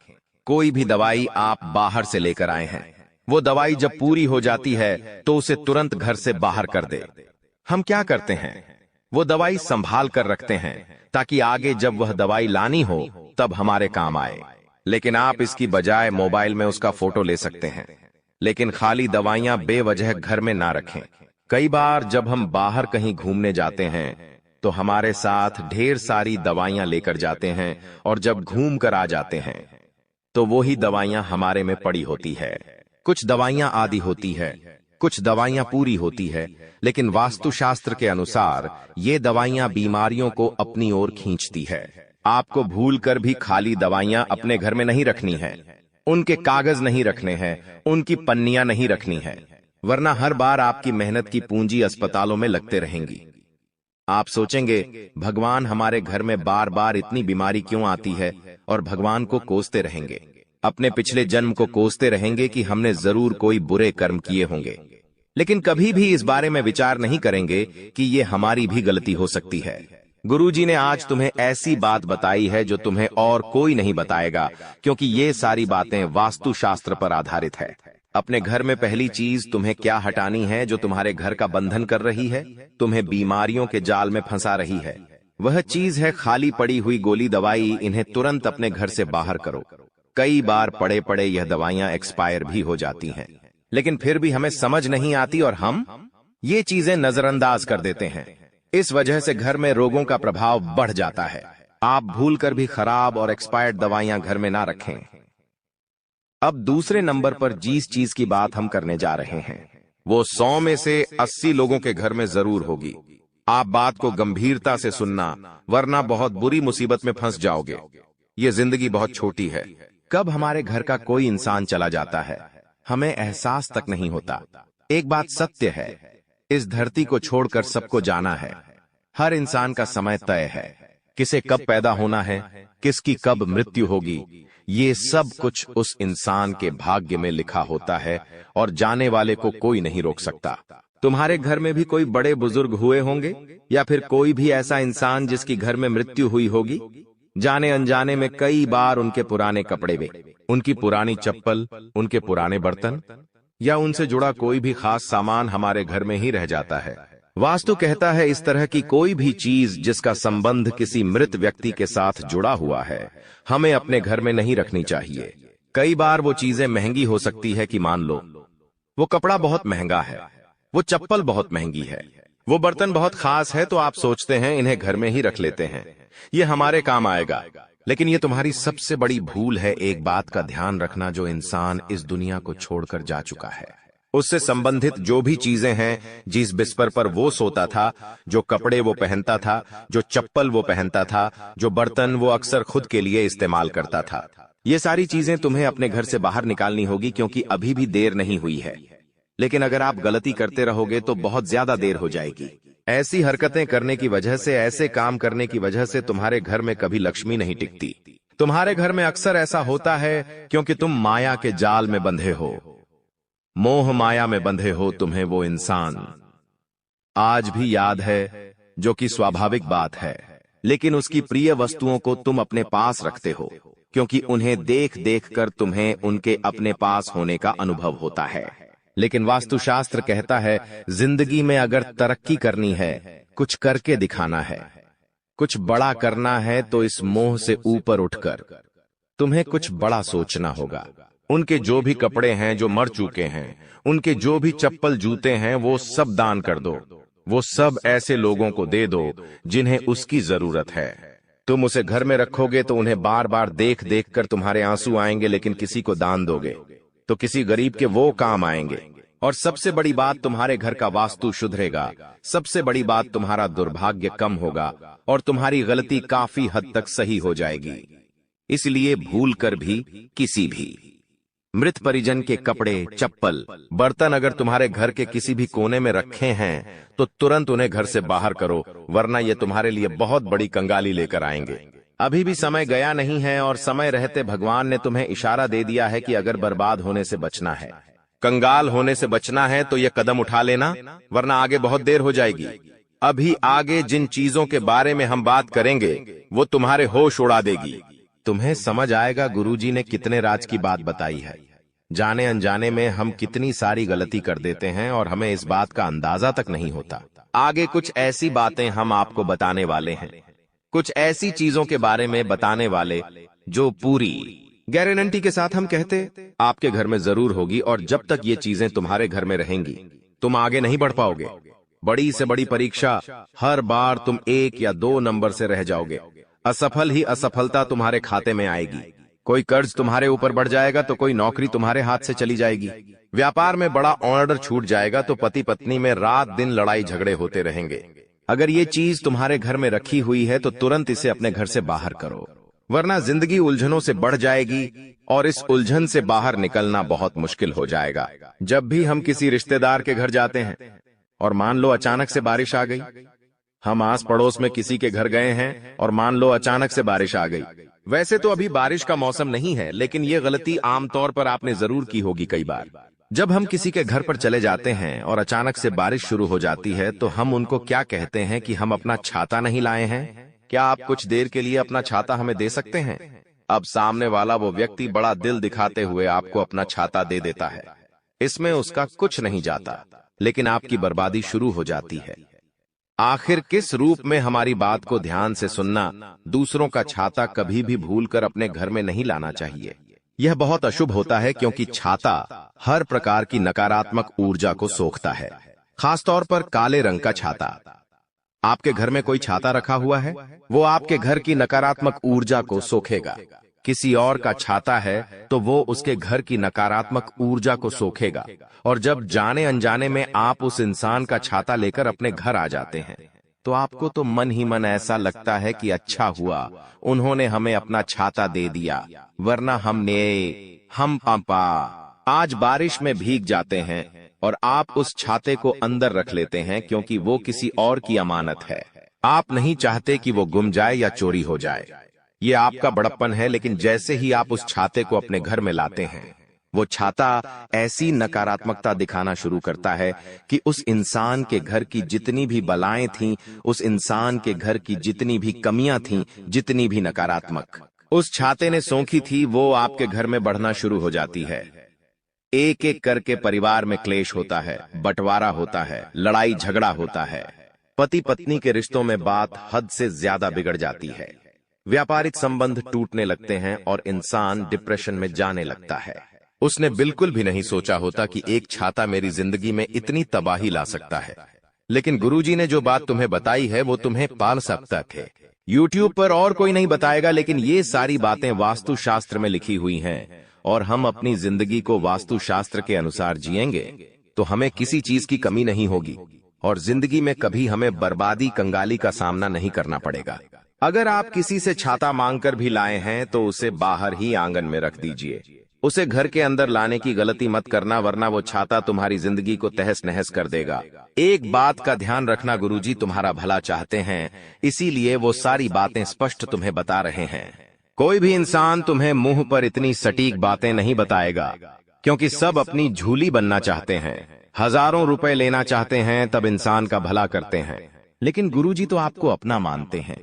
कोई भी दवाई आप बाहर से लेकर आए हैं, वो दवाई जब पूरी हो जाती है तो उसे तुरंत घर से बाहर कर दे। हम क्या करते हैं, वो दवाई संभाल कर रखते हैं ताकि आगे जब वह दवाई लानी हो तब हमारे काम आए। लेकिन आप इसकी बजाय मोबाइल में उसका फोटो ले सकते हैं। लेकिन खाली दवाइयां बेवजह घर में ना रखें। कई बार जब हम बाहर कहीं घूमने जाते हैं तो हमारे साथ ढेर सारी दवाइयां लेकर जाते हैं, और जब घूम कर आ जाते हैं तो वो ही दवाइयां हमारे में पड़ी होती है। कुछ दवाइयां आधी होती है, कुछ दवाइयां पूरी होती है, लेकिन वास्तुशास्त्र के अनुसार ये दवाइयां बीमारियों को अपनी ओर खींचती है। आपको भूलकर भी खाली दवाइयां अपने घर में नहीं रखनी है, उनके कागज नहीं रखने हैं, उनकी पन्नियां नहीं रखनी है, वरना हर बार आपकी मेहनत की पूंजी अस्पतालों में लगते रहेंगी। आप सोचेंगे भगवान हमारे घर में बार बार इतनी बीमारी क्यों आती है, और भगवान को कोसते रहेंगे। अपने पिछले जन्म को कोसते रहेंगे कि हमने जरूर कोई बुरे कर्म किए होंगे, लेकिन कभी भी इस बारे में विचार नहीं करेंगे कि ये हमारी भी गलती हो सकती है। गुरुजी ने आज तुम्हें ऐसी बात बताई है जो तुम्हें और कोई नहीं बताएगा, क्योंकि ये सारी बातें वास्तुशास्त्र पर आधारित है। अपने घर में पहली चीज तुम्हें क्या हटानी है जो तुम्हारे घर का बंधन कर रही है, तुम्हें बीमारियों के जाल में फंसा रही है। वह चीज है खाली पड़ी हुई गोली दवाई। इन्हें तुरंत अपने घर से बाहर करो। कई बार पड़े पड़े यह दवाइयां एक्सपायर भी हो जाती हैं, लेकिन फिर भी हमें समझ नहीं आती और हम ये चीजें नजरअंदाज कर देते हैं। इस वजह से घर में रोगों का प्रभाव बढ़ जाता है। आप भूलकर भी खराब और एक्सपायर्ड दवाइयां घर में ना रखें। अब दूसरे नंबर पर जिस चीज की बात हम करने जा रहे हैं वो 100 में से 80 लोगों के घर में जरूर होगी। आप बात को गंभीरता से सुनना, वरना बहुत बुरी मुसीबत में फंस जाओगे। ये जिंदगी बहुत छोटी है। कब हमारे घर का कोई इंसान चला जाता है हमें एहसास तक नहीं होता। एक बात सत्य है, इस धरती को छोड़कर सबको जाना है। हर इंसान का समय तय है। किसे कब पैदा होना है, किसकी कब मृत्यु होगी, ये सब कुछ उस इंसान के भाग्य में लिखा होता है और जाने वाले को कोई नहीं रोक सकता। तुम्हारे घर में भी कोई बड़े बुजुर्ग हुए होंगे या फिर कोई भी ऐसा इंसान जिसकी घर में मृत्यु हुई होगी। जाने अनजाने में कई बार उनके पुराने कपड़े वे, उनकी पुरानी चप्पल, उनके पुराने बर्तन या उनसे जुड़ा कोई भी खास सामान हमारे घर में ही रह जाता है। वास्तु कहता है इस तरह की कोई भी चीज जिसका संबंध किसी मृत व्यक्ति के साथ जुड़ा हुआ है हमें अपने घर में नहीं रखनी चाहिए। कई बार वो चीजें महंगी हो सकती है कि मान लो वो कपड़ा बहुत महंगा है, वो चप्पल बहुत महंगी है, वो बर्तन बहुत खास है, तो आप सोचते हैं इन्हें घर में ही रख लेते हैं, ये हमारे काम आएगा। लेकिन ये तुम्हारी सबसे बड़ी भूल है। एक बात का ध्यान रखना, जो इंसान इस दुनिया को छोड़कर जा चुका है उससे संबंधित जो भी चीजें हैं, जिस बिस्तर पर वो सोता था, जो कपड़े वो पहनता था, जो चप्पल वो पहनता था, जो बर्तन वो अक्सर खुद के लिए इस्तेमाल करता था, ये सारी चीजें तुम्हें अपने घर से बाहर निकालनी होगी, क्योंकि अभी भी देर नहीं हुई है। लेकिन अगर आप गलती करते रहोगे तो बहुत ज्यादा देर हो जाएगी। ऐसी हरकतें करने की वजह से, ऐसे काम करने की वजह से तुम्हारे घर में कभी लक्ष्मी नहीं टिकती। तुम्हारे घर में अक्सर ऐसा होता है क्योंकि तुम माया के जाल में बंधे हो, मोह माया में बंधे हो। तुम्हें वो इंसान आज भी याद है, जो कि स्वाभाविक बात है, लेकिन उसकी प्रिय वस्तुओं को तुम अपने पास रखते हो क्योंकि उन्हें देख देख कर तुम्हें उनके अपने पास होने का अनुभव होता है। लेकिन वास्तुशास्त्र कहता है जिंदगी में अगर तरक्की करनी है, कुछ करके दिखाना है, कुछ बड़ा करना है, तो इस मोह से ऊपर उठकर तुम्हें कुछ बड़ा सोचना होगा। उनके जो भी कपड़े हैं जो मर चुके हैं, उनके जो भी चप्पल जूते हैं, वो सब दान कर दो। वो सब ऐसे लोगों को दे दो जिन्हें उसकी जरूरत है। तुम उसे घर में रखोगे तो उन्हें बार बार देख देख कर तुम्हारे आंसू आएंगे, लेकिन किसी को दान दोगे तो किसी गरीब के वो काम आएंगे। और सबसे बड़ी बात, तुम्हारे घर का वास्तु सुधरेगा। सबसे बड़ी बात, तुम्हारा दुर्भाग्य कम होगा और तुम्हारी गलती काफी हद तक सही हो जाएगी। इसलिए भूल कर भी किसी भी मृत परिजन के कपड़े, चप्पल, बर्तन अगर तुम्हारे घर के किसी भी कोने में रखे हैं तो तुरंत उन्हें घर से बाहर करो, वरना ये तुम्हारे लिए बहुत बड़ी कंगाली लेकर आएंगे। अभी भी समय गया नहीं है और समय रहते भगवान ने तुम्हें इशारा दे दिया है कि अगर बर्बाद होने से बचना है, कंगाल होने से बचना है, तो ये कदम उठा लेना, वरना आगे बहुत देर हो जाएगी। अभी आगे जिन चीजों के बारे में हम बात करेंगे वो तुम्हारे होश उड़ा देगी। तुम्हें समझ आएगा गुरुजी ने कितने राज की बात बताई है। जाने अनजाने में हम कितनी सारी गलती कर देते हैं और हमें इस बात का अंदाजा तक नहीं होता। आगे कुछ ऐसी बातें हम आपको बताने वाले हैं, कुछ ऐसी चीजों के बारे में बताने वाले जो पूरी गारंटी के साथ हम कहते आपके घर में जरूर होगी। और जब तक ये चीजें तुम्हारे घर में रहेंगी तुम आगे नहीं बढ़ पाओगे। बड़ी से बड़ी परीक्षा, हर बार तुम 1 या 2 नंबर से रह जाओगे। असफल ही असफलता तुम्हारे खाते में आएगी। कोई कर्ज तुम्हारे ऊपर बढ़ जाएगा तो कोई नौकरी तुम्हारे हाथ से चली जाएगी। व्यापार में बड़ा ऑर्डर छूट जाएगा तो पति पत्नी में रात दिन लड़ाई झगड़े होते रहेंगे। अगर ये चीज तुम्हारे घर में रखी हुई है तो तुरंत इसे अपने घर से बाहर करो, वरना जिंदगी उलझनों से बढ़ जाएगी और इस उलझन से बाहर निकलना बहुत मुश्किल हो जाएगा। जब भी हम किसी रिश्तेदार के घर जाते हैं और मान लो अचानक से बारिश आ गई, हम आस पड़ोस में किसी के घर गए हैं और मान लो अचानक से बारिश आ गई, वैसे तो अभी बारिश का मौसम नहीं है, लेकिन ये गलती आमतौर पर आपने जरूर की होगी कई बार। जब हम किसी के घर पर चले जाते हैं और अचानक से बारिश शुरू हो जाती है तो हम उनको क्या कहते हैं कि हम अपना छाता नहीं लाए हैं, क्या आप कुछ देर के लिए अपना छाता हमें दे सकते हैं? अब सामने वाला वो व्यक्ति बड़ा दिल दिखाते हुए आपको अपना छाता दे देता है। इसमें उसका कुछ नहीं जाता, लेकिन आपकी बर्बादी शुरू हो जाती है। आखिर किस रूप में हमारी बात को ध्यान से सुनना, दूसरों का छाता कभी भी भूलकर अपने घर में नहीं लाना चाहिए। यह बहुत अशुभ होता है क्योंकि छाता हर प्रकार की नकारात्मक ऊर्जा को सोखता है, खासतौर पर काले रंग का छाता। आपके घर में कोई छाता रखा हुआ है, वो आपके घर की नकारात्मक ऊर्जा को सोखेगा। किसी और का छाता है तो वो उसके घर की नकारात्मक ऊर्जा को सोखेगा, और जब जाने अनजाने में आप उस इंसान का छाता लेकर अपने घर आ जाते हैं तो आपको तो मन ही मन ऐसा लगता है कि अच्छा हुआ उन्होंने हमें अपना छाता दे दिया, वरना हम पापा आज बारिश में भीग जाते हैं। और आप उस छाते को अंदर रख लेते हैं क्योंकि वो किसी और की अमानत है। आप नहीं चाहते कि वो गुम जाए या चोरी हो जाए। ये आपका बड़प्पन है, लेकिन जैसे ही आप उस छाते को अपने घर में लाते हैं, वो छाता ऐसी नकारात्मकता दिखाना शुरू करता है कि उस इंसान के घर की जितनी भी बलाएं थीं, उस इंसान के घर की जितनी भी कमियां थीं, जितनी भी नकारात्मक उस छाते ने सोखी थी, वो आपके घर में बढ़ना शुरू हो जाती है। एक एक करके परिवार में क्लेश होता है, बंटवारा होता है, लड़ाई झगड़ा होता है। पति पत्नी के रिश्तों में बात हद से ज्यादा बिगड़ जाती है। व्यापारिक संबंध टूटने लगते हैं और इंसान डिप्रेशन में जाने लगता है। उसने बिल्कुल भी नहीं सोचा होता कि एक छाता मेरी जिंदगी में इतनी तबाही ला सकता है। लेकिन गुरुजी ने जो बात तुम्हें बताई है वो तुम्हें पाल सकता है। यूट्यूब पर और कोई नहीं बताएगा, लेकिन ये सारी बातें वास्तु शास्त्र में लिखी हुई हैं, और हम अपनी जिंदगी को वास्तु शास्त्र के अनुसार जिएंगे तो हमें किसी चीज की कमी नहीं होगी, और जिंदगी में कभी हमें बर्बादी कंगाली का सामना नहीं करना पड़ेगा। अगर आप किसी से छाता मांगकर भी लाए हैं तो उसे बाहर ही आंगन में रख दीजिए। उसे घर के अंदर लाने की गलती मत करना, वरना वो छाता तुम्हारी जिंदगी को तहस नहस कर देगा। एक बात का ध्यान रखना, गुरुजी तुम्हारा भला चाहते हैं, इसीलिए वो सारी बातें स्पष्ट तुम्हें बता रहे हैं। कोई भी इंसान तुम्हें मुंह पर इतनी सटीक बातें नहीं बताएगा, क्योंकि सब अपनी झूली बनना चाहते हैं, हजारों रुपए लेना चाहते हैं, तब इंसान का भला करते हैं। लेकिन गुरुजी तो आपको अपना मानते हैं।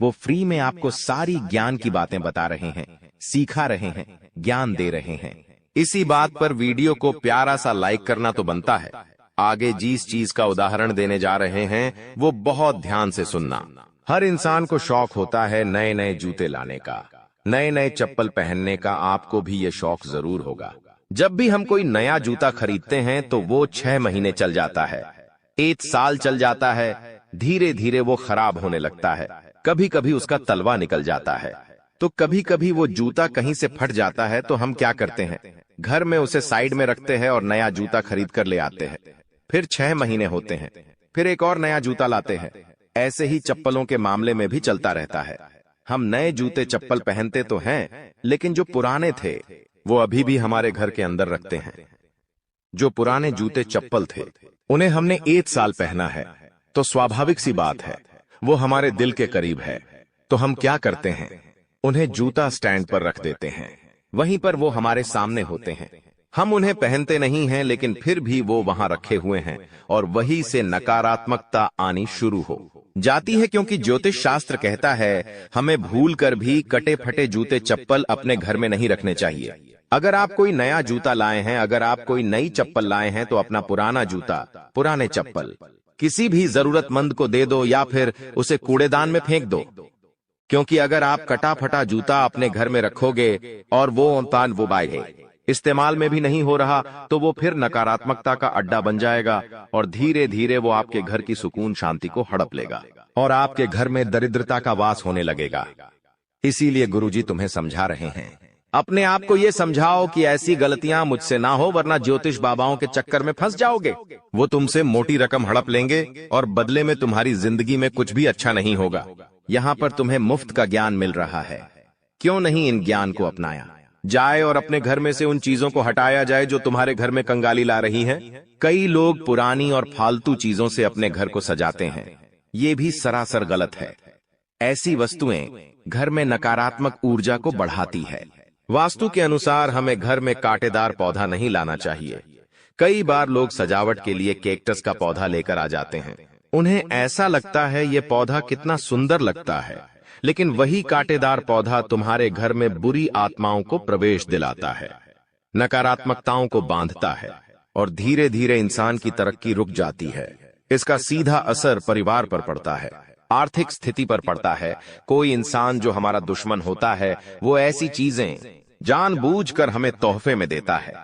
वो फ्री में आपको सारी ज्ञान की बातें बता रहे हैं, सिखा रहे हैं, ज्ञान दे रहे हैं। इसी बात पर वीडियो को प्यारा सा लाइक करना तो बनता है। आगे जिस चीज का उदाहरण देने जा रहे हैं वो बहुत ध्यान से सुनना। हर इंसान को शौक होता है नए नए जूते लाने का, नए नए चप्पल पहनने का। आपको भी ये शौक जरूर होगा। जब भी हम कोई नया जूता खरीदते हैं तो वो 6 महीने चल जाता है, 1 साल चल जाता है, धीरे धीरे वो खराब होने लगता है। कभी कभी उसका तलवा निकल जाता है, तो कभी कभी वो जूता कहीं से फट जाता है। तो हम क्या करते हैं, घर में उसे साइड में रखते हैं और नया जूता खरीद कर ले आते हैं। फिर 6 महीने होते हैं, फिर एक और नया जूता लाते हैं। ऐसे ही चप्पलों के मामले में भी चलता रहता है। हम नए जूते चप्पल पहनते तो हैं, लेकिन जो पुराने थे वो अभी भी हमारे घर के अंदर रखते हैं। जो पुराने जूते चप्पल थे उन्हें हमने 1 साल पहना है, तो स्वाभाविक सी बात है वो हमारे दिल के करीब है। तो हम क्या करते हैं, उन्हें जूता स्टैंड पर रख देते हैं, वहीं पर वो हमारे सामने होते हैं। हम उन्हें पहनते नहीं हैं, लेकिन फिर भी वो वहां रखे हुए हैं, और वहीं से नकारात्मकता आनी शुरू हो जाती है। क्योंकि ज्योतिष शास्त्र कहता है हमें भूल कर भी कटे फटे जूते चप्पल अपने घर में नहीं रखने चाहिए। अगर आप कोई नया जूता लाए हैं, अगर आप कोई नई चप्पल लाए हैं, तो अपना पुराना जूता, पुराने चप्पल किसी भी जरूरतमंद को दे दो या फिर उसे कूड़ेदान में फेंक दो। क्योंकि अगर आप कटा फटा जूता अपने घर में रखोगे और वो बाय इस्तेमाल में भी नहीं हो रहा, तो वो फिर नकारात्मकता का अड्डा बन जाएगा, और धीरे धीरे वो आपके घर की सुकून शांति को हड़प लेगा और आपके घर में दरिद्रता का वास होने लगेगा। इसीलिए गुरुजी तुम्हें समझा रहे हैं, अपने आप को ये समझाओ कि ऐसी गलतियां मुझसे ना हो, वरना ज्योतिष बाबाओं के चक्कर में फंस जाओगे। वो तुमसे मोटी रकम हड़प लेंगे और बदले में तुम्हारी जिंदगी में कुछ भी अच्छा नहीं होगा। यहाँ पर तुम्हें मुफ्त का ज्ञान मिल रहा है, क्यों नहीं इन ज्ञान को अपनाया जाए और अपने घर में से उन चीजों को हटाया जाए जो तुम्हारे घर में कंगाली ला रही हैं। कई लोग पुरानी और फालतू चीजों से अपने घर को सजाते हैं, ये भी सरासर गलत है। ऐसी वस्तुएं घर में नकारात्मक ऊर्जा को बढ़ाती है। वास्तु के अनुसार हमें घर में कांटेदार पौधा नहीं लाना चाहिए। कई बार लोग सजावट के लिए कैक्टस का पौधा लेकर आ जाते हैं। उन्हें ऐसा लगता है ये पौधा कितना सुंदर लगता है, लेकिन वही कांटेदार पौधा तुम्हारे घर में बुरी आत्माओं को प्रवेश दिलाता है, नकारात्मकताओं को बांधता है और धीरे धीरे इंसान की तरक्की रुक जाती है। इसका सीधा असर परिवार पर पड़ता है, आर्थिक स्थिति पर पड़ता है। कोई इंसान जो हमारा दुश्मन होता है वो ऐसी चीजें जानबूझकर हमें तोहफे में देता है,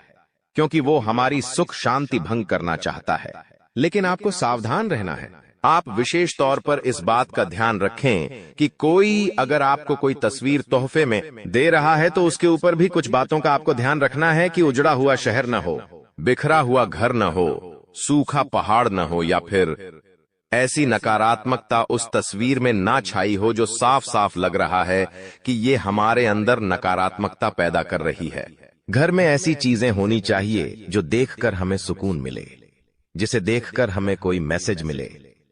क्योंकि वो हमारी सुख शांति भंग करना चाहता है। लेकिन आपको सावधान रहना है। आप विशेष तौर पर इस बात का ध्यान रखें कि कोई अगर आपको कोई तस्वीर तोहफे में दे रहा है तो उसके ऊपर भी कुछ बातों का आपको ध्यान रखना है कि उजड़ा हुआ शहर न हो, बिखरा हुआ घर न हो, सूखा पहाड़ न हो, या फिर ऐसी नकारात्मकता उस तस्वीर में ना छाई हो जो साफ साफ लग रहा है कि ये हमारे अंदर नकारात्मकता पैदा कर रही है। घर में ऐसी चीजें होनी चाहिए जो देखकर हमें सुकून मिले, जिसे देखकर हमें कोई मैसेज मिले,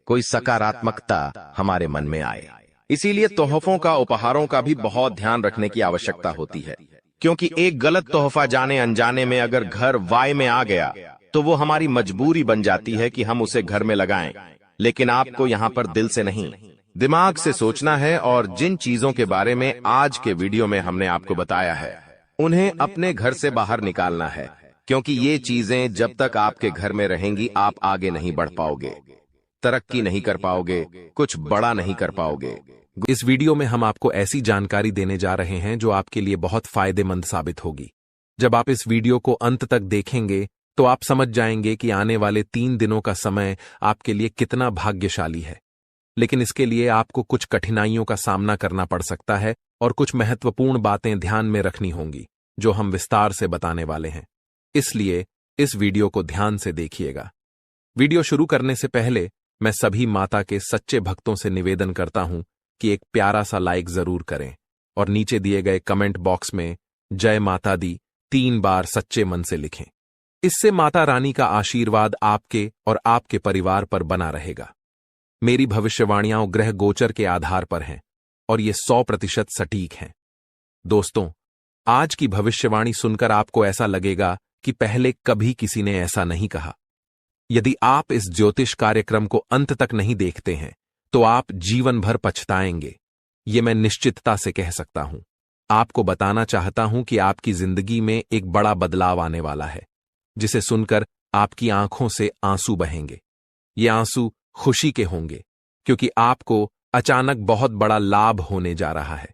कोई सकारात्मकता हमारे मन में आए। इसीलिए तोहफों का, उपहारों का भी बहुत ध्यान रखने की आवश्यकता होती है, क्योंकि एक गलत तोहफा जाने अनजाने में अगर घर वाय में आ गया तो वो हमारी मजबूरी बन जाती है कि हम उसे घर में लगाएं। लेकिन आपको यहाँ पर दिल से नहीं, दिमाग से सोचना है और जिन चीजों के बारे में आज के वीडियो में हमने आपको बताया है उन्हें अपने घर से बाहर निकालना है, क्योंकि ये चीजें जब तक आपके घर में रहेंगी आप आगे नहीं बढ़ पाओगे, तरक्की नहीं कर पाओगे, कुछ बड़ा नहीं कर पाओगे। इस वीडियो में हम आपको ऐसी जानकारी देने जा रहे हैं जो आपके लिए बहुत फायदेमंद साबित होगी। जब आप इस वीडियो को अंत तक देखेंगे तो आप समझ जाएंगे कि आने वाले 3 दिनों का समय आपके लिए कितना भाग्यशाली है। लेकिन इसके लिए आपको कुछ कठिनाइयों का सामना करना पड़ सकता है और कुछ महत्वपूर्ण बातें ध्यान में रखनी होंगी जो हम विस्तार से बताने वाले हैं। इसलिए इस वीडियो को ध्यान से देखिएगा। वीडियो शुरू करने से पहले मैं सभी माता के सच्चे भक्तों से निवेदन करता हूं कि एक प्यारा सा लाइक जरूर करें और नीचे दिए गए कमेंट बॉक्स में जय माता दी 3 बार सच्चे मन से लिखें। इससे माता रानी का आशीर्वाद आपके और आपके परिवार पर बना रहेगा। मेरी भविष्यवाणियां ग्रह गोचर के आधार पर हैं और ये 100% सटीक हैं। दोस्तों, आज की भविष्यवाणी सुनकर आपको ऐसा लगेगा कि पहले कभी किसी ने ऐसा नहीं कहा। यदि आप इस ज्योतिष कार्यक्रम को अंत तक नहीं देखते हैं तो आप जीवन भर पछताएंगे, ये मैं निश्चितता से कह सकता हूं। आपको बताना चाहता हूं कि आपकी जिंदगी में एक बड़ा बदलाव आने वाला है, जिसे सुनकर आपकी आंखों से आंसू बहेंगे। ये आंसू खुशी के होंगे, क्योंकि आपको अचानक बहुत बड़ा लाभ होने जा रहा है।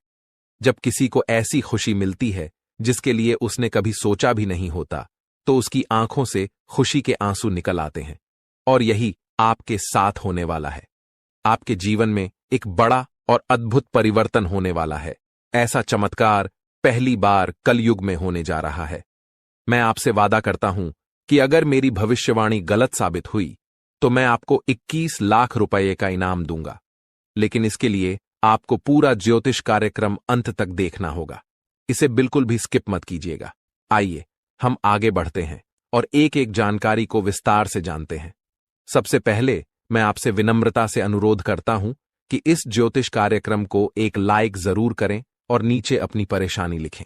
जब किसी को ऐसी खुशी मिलती है जिसके लिए उसने कभी सोचा भी नहीं होता, तो उसकी आंखों से खुशी के आंसू निकल आते हैं। और यही आपके साथ होने वाला है। आपके जीवन में एक बड़ा और अद्भुत परिवर्तन होने वाला है। ऐसा चमत्कार पहली बार कलयुग में होने जा रहा है। मैं आपसे वादा करता हूं कि अगर मेरी भविष्यवाणी गलत साबित हुई तो मैं आपको 21 लाख रुपए का इनाम दूंगा। लेकिन इसके लिए आपको पूरा ज्योतिष कार्यक्रम अंत तक देखना होगा। इसे बिल्कुल भी स्किप मत कीजिएगा। आइए हम आगे बढ़ते हैं और एक एक जानकारी को विस्तार से जानते हैं। सबसे पहले मैं आपसे विनम्रता से अनुरोध करता हूं कि इस ज्योतिष कार्यक्रम को एक लाइक जरूर करें और नीचे अपनी परेशानी लिखें।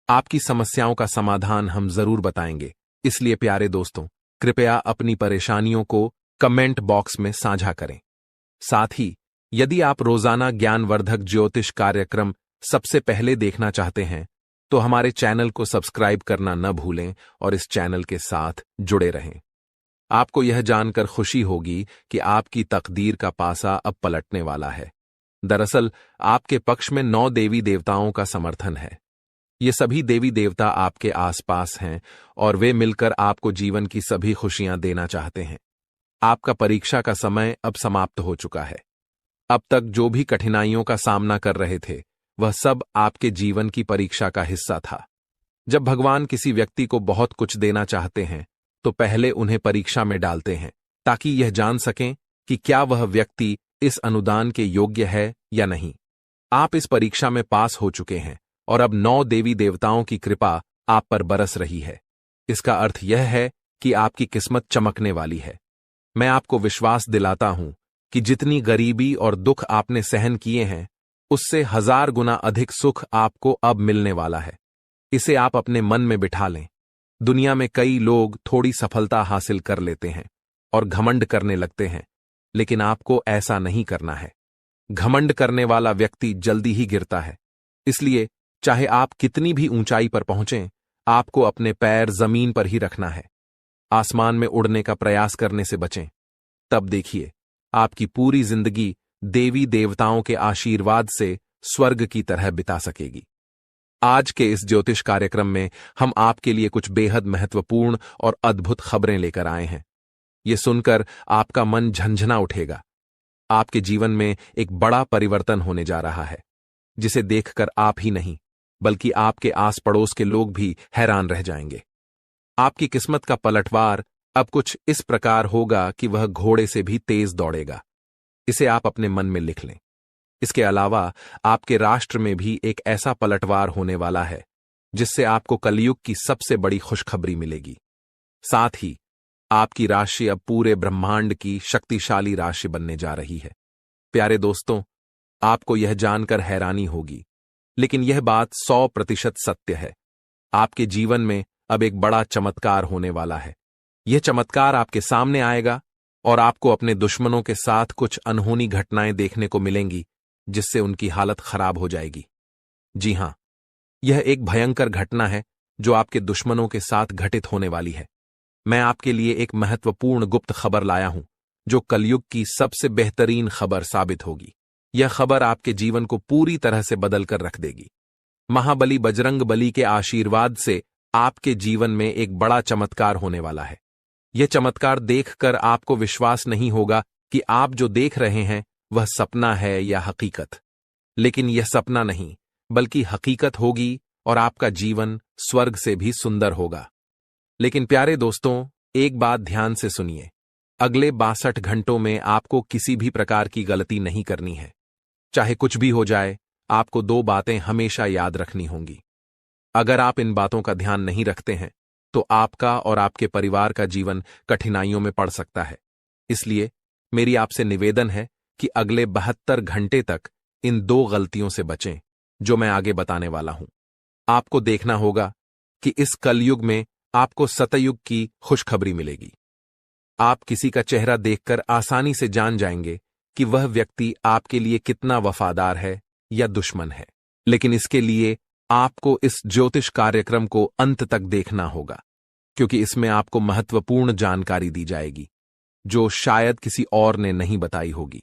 आपकी समस्याओं का समाधान हम जरूर बताएंगे, इसलिए प्यारे दोस्तों, कृपया अपनी परेशानियों को कमेंट बॉक्स में साझा करें। साथ ही यदि आप रोजाना ज्ञानवर्धक ज्योतिष कार्यक्रम सबसे पहले देखना चाहते हैं तो हमारे चैनल को सब्सक्राइब करना न भूलें और इस चैनल के साथ जुड़े रहें। आपको यह जानकर खुशी होगी कि आपकी तकदीर का पासा अब पलटने वाला है। दरअसल आपके पक्ष में 9 देवी देवताओं का समर्थन है। ये सभी देवी देवता आपके आसपास हैं और वे मिलकर आपको जीवन की सभी खुशियां देना चाहते हैं। आपका परीक्षा का समय अब समाप्त हो चुका है। अब तक जो भी कठिनाइयों का सामना कर रहे थे वह सब आपके जीवन की परीक्षा का हिस्सा था। जब भगवान किसी व्यक्ति को बहुत कुछ देना चाहते हैं तो पहले उन्हें परीक्षा में डालते हैं, ताकि यह जान सकें कि क्या वह व्यक्ति इस अनुदान के योग्य है या नहीं। आप इस परीक्षा में पास हो चुके हैं और अब 9 देवी देवताओं की कृपा आप पर बरस रही है। इसका अर्थ यह है कि आपकी किस्मत चमकने वाली है। मैं आपको विश्वास दिलाता हूं कि जितनी गरीबी और दुख आपने सहन किए हैं, उससे 1000 गुना अधिक सुख आपको अब मिलने वाला है। इसे आप अपने मन में बिठा लें। दुनिया में कई लोग थोड़ी सफलता हासिल कर लेते हैं और घमंड करने लगते हैं, लेकिन आपको ऐसा नहीं करना है। घमंड करने वाला व्यक्ति जल्दी ही गिरता है। इसलिए चाहे आप कितनी भी ऊंचाई पर पहुंचें, आपको अपने पैर जमीन पर ही रखना है। आसमान में उड़ने का प्रयास करने से बचें। तब देखिए, आपकी पूरी जिंदगी देवी देवताओं के आशीर्वाद से स्वर्ग की तरह बिता सकेगी। आज के इस ज्योतिष कार्यक्रम में हम आपके लिए कुछ बेहद महत्वपूर्ण और अद्भुत खबरें लेकर आए हैं। ये सुनकर आपका मन झंझना उठेगा। आपके जीवन में एक बड़ा परिवर्तन होने जा रहा है, जिसे देखकर आप ही नहीं, बल्कि आपके आस पड़ोस के लोग भी हैरान रह जाएंगे। आपकी किस्मत का पलटवार अब कुछ इस प्रकार होगा कि वह घोड़े से भी तेज दौड़ेगा। इसे आप अपने मन में लिख लें। इसके अलावा आपके राष्ट्र में भी एक ऐसा पलटवार होने वाला है, जिससे आपको कलयुग की सबसे बड़ी खुशखबरी मिलेगी। साथ ही आपकी राशि अब पूरे ब्रह्मांड की शक्तिशाली राशि बनने जा रही है। प्यारे दोस्तों, आपको यह जानकर हैरानी होगी, लेकिन यह बात 100% सत्य है। आपके जीवन में अब एक बड़ा चमत्कार होने वाला है। यह चमत्कार आपके सामने आएगा और आपको अपने दुश्मनों के साथ कुछ अनहोनी घटनाएं देखने को मिलेंगी, जिससे उनकी हालत खराब हो जाएगी। जी हां, यह एक भयंकर घटना है जो आपके दुश्मनों के साथ घटित होने वाली है। मैं आपके लिए एक महत्वपूर्ण गुप्त खबर लाया हूं, जो कलयुग की सबसे बेहतरीन खबर साबित होगी। यह खबर आपके जीवन को पूरी तरह से बदल कर रख देगी। महाबली बजरंग बली के आशीर्वाद से आपके जीवन में एक बड़ा चमत्कार होने वाला है। यह चमत्कार देखकर आपको विश्वास नहीं होगा कि आप जो देख रहे हैं वह सपना है या हकीकत। लेकिन यह सपना नहीं, बल्कि हकीकत होगी और आपका जीवन स्वर्ग से भी सुंदर होगा। लेकिन प्यारे दोस्तों, एक बात ध्यान से सुनिए। अगले 62 घंटों में आपको किसी भी प्रकार की गलती नहीं करनी है। चाहे कुछ भी हो जाए, आपको 2 बातें हमेशा याद रखनी होंगी। अगर आप इन बातों का ध्यान नहीं रखते हैं, तो आपका और आपके परिवार का जीवन कठिनाइयों में पड़ सकता है। इसलिए मेरी आपसे निवेदन है कि अगले 72 घंटे तक इन 2 गलतियों से बचें, जो मैं आगे बताने वाला हूं। आपको देखना होगा कि इस कलयुग में आपको सतयुग की खुशखबरी मिलेगी। आप किसी का चेहरा देखकर आसानी से जान जाएंगे कि वह व्यक्ति आपके लिए कितना वफादार है या दुश्मन है। लेकिन इसके लिए आपको इस ज्योतिष कार्यक्रम को अंत तक देखना होगा, क्योंकि इसमें आपको महत्वपूर्ण जानकारी दी जाएगी, जो शायद किसी और ने नहीं बताई होगी।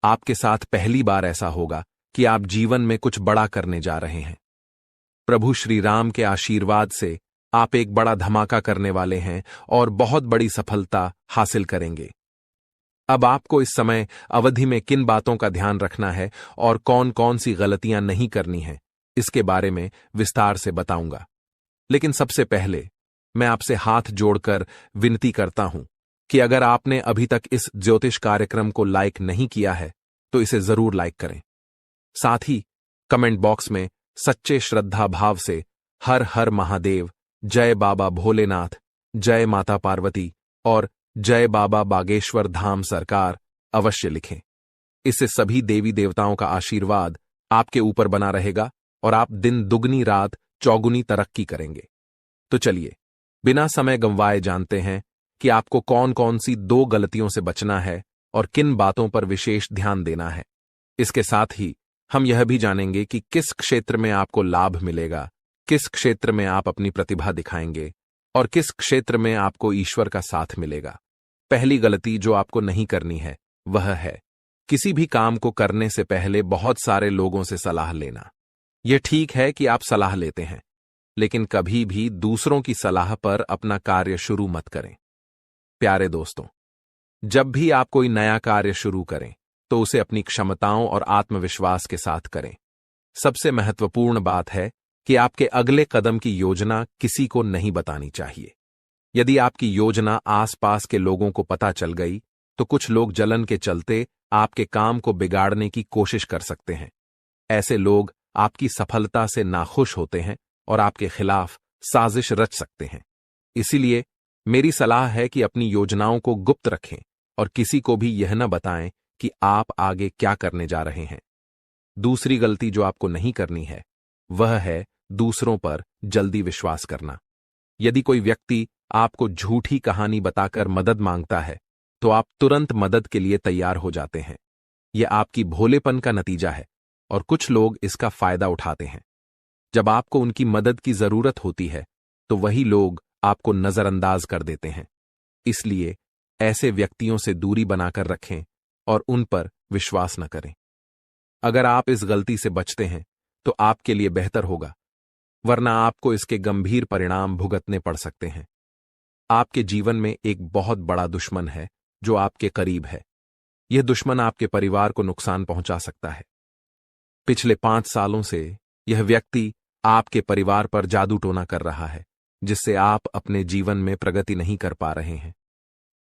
आपके साथ पहली बार ऐसा होगा कि आप जीवन में कुछ बड़ा करने जा रहे हैं। प्रभु श्री राम के आशीर्वाद से आप एक बड़ा धमाका करने वाले हैं और बहुत बड़ी सफलता हासिल करेंगे। अब आपको इस समय अवधि में किन बातों का ध्यान रखना है और कौन कौन सी गलतियां नहीं करनी है, इसके बारे में विस्तार से बताऊंगा। लेकिन सबसे पहले मैं आपसे हाथ जोड़कर विनती करता हूं कि अगर आपने अभी तक इस ज्योतिष कार्यक्रम को लाइक नहीं किया है, तो इसे जरूर लाइक करें। साथ ही कमेंट बॉक्स में सच्चे श्रद्धा भाव से हर हर महादेव, जय बाबा भोलेनाथ, जय माता पार्वती और जय बाबा बागेश्वर धाम सरकार अवश्य लिखें। इससे सभी देवी देवताओं का आशीर्वाद आपके ऊपर बना रहेगा और आप दिन दुगनी रात चौगुनी तरक्की करेंगे। तो चलिए, बिना समय गंवाए जानते हैं कि आपको कौन कौन सी 2 गलतियों से बचना है और किन बातों पर विशेष ध्यान देना है। इसके साथ ही हम यह भी जानेंगे कि किस क्षेत्र में आपको लाभ मिलेगा, किस क्षेत्र में आप अपनी प्रतिभा दिखाएंगे और किस क्षेत्र में आपको ईश्वर का साथ मिलेगा। पहली गलती जो आपको नहीं करनी है वह है किसी भी काम को करने से पहले बहुत सारे लोगों से सलाह लेना। यह ठीक है कि आप सलाह लेते हैं, लेकिन कभी भी दूसरों की सलाह पर अपना कार्य शुरू मत करें। प्यारे दोस्तों, जब भी आप कोई नया कार्य शुरू करें तो उसे अपनी क्षमताओं और आत्मविश्वास के साथ करें। सबसे महत्वपूर्ण बात है कि आपके अगले कदम की योजना किसी को नहीं बतानी चाहिए। यदि आपकी योजना आसपास के लोगों को पता चल गई, तो कुछ लोग जलन के चलते आपके काम को बिगाड़ने की कोशिश कर सकते हैं। ऐसे लोग आपकी सफलता से नाखुश होते हैं और आपके खिलाफ साजिश रच सकते हैं। इसीलिए मेरी सलाह है कि अपनी योजनाओं को गुप्त रखें और किसी को भी यह न बताएं कि आप आगे क्या करने जा रहे हैं। दूसरी गलती जो आपको नहीं करनी है वह है दूसरों पर जल्दी विश्वास करना। यदि कोई व्यक्ति आपको झूठी कहानी बताकर मदद मांगता है तो आप तुरंत मदद के लिए तैयार हो जाते हैं। यह आपकी भोलेपन का नतीजा है और कुछ लोग इसका फायदा उठाते हैं। जब आपको उनकी मदद की जरूरत होती है तो वही लोग आपको नजरअंदाज कर देते हैं। इसलिए ऐसे व्यक्तियों से दूरी बनाकर रखें और उन पर विश्वास न करें। अगर आप इस गलती से बचते हैं तो आपके लिए बेहतर होगा, वरना आपको इसके गंभीर परिणाम भुगतने पड़ सकते हैं। आपके जीवन में एक बहुत बड़ा दुश्मन है जो आपके करीब है। यह दुश्मन आपके परिवार को नुकसान पहुंचा सकता है। पिछले 5 सालों से यह व्यक्ति आपके परिवार पर जादू टोना कर रहा है, जिससे आप अपने जीवन में प्रगति नहीं कर पा रहे हैं।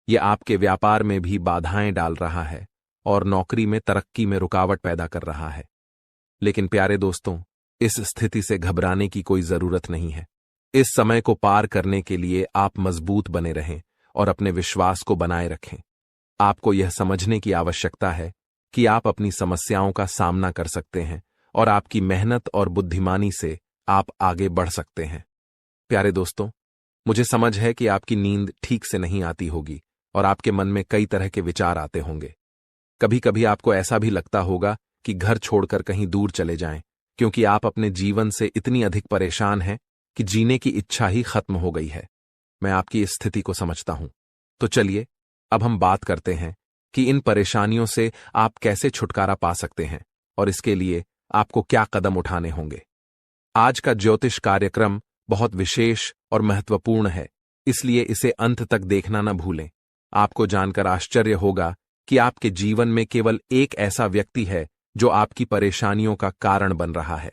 यह आपके व्यापार में भी बाधाएं डाल रहा है और नौकरी में तरक्की में रुकावट पैदा कर रहा है। लेकिन प्यारे दोस्तों, इस स्थिति से घबराने की कोई जरूरत नहीं है। इस समय को पार करने के लिए आप मजबूत बने रहें और अपने विश्वास को बनाए रखें। आपको यह समझने की आवश्यकता है कि आप अपनी समस्याओं का सामना कर सकते हैं और आपकी मेहनत और बुद्धिमानी से आप आगे बढ़ सकते हैं। प्यारे दोस्तों, मुझे समझ है कि आपकी नींद ठीक से नहीं आती होगी और आपके मन में कई तरह के विचार आते होंगे। कभी कभी आपको ऐसा भी लगता होगा कि घर छोड़कर कहीं दूर चले जाएं, क्योंकि आप अपने जीवन से इतनी अधिक परेशान हैं कि जीने की इच्छा ही खत्म हो गई है। मैं आपकी इस स्थिति को समझता हूं। तो चलिए अब हम बात करते हैं कि इन परेशानियों से आप कैसे छुटकारा पा सकते हैं और इसके लिए आपको क्या कदम उठाने होंगे। आज का ज्योतिष कार्यक्रम बहुत विशेष और महत्वपूर्ण है, इसलिए इसे अंत तक देखना न भूलें। आपको जानकर आश्चर्य होगा कि आपके जीवन में केवल एक ऐसा व्यक्ति है जो आपकी परेशानियों का कारण बन रहा है।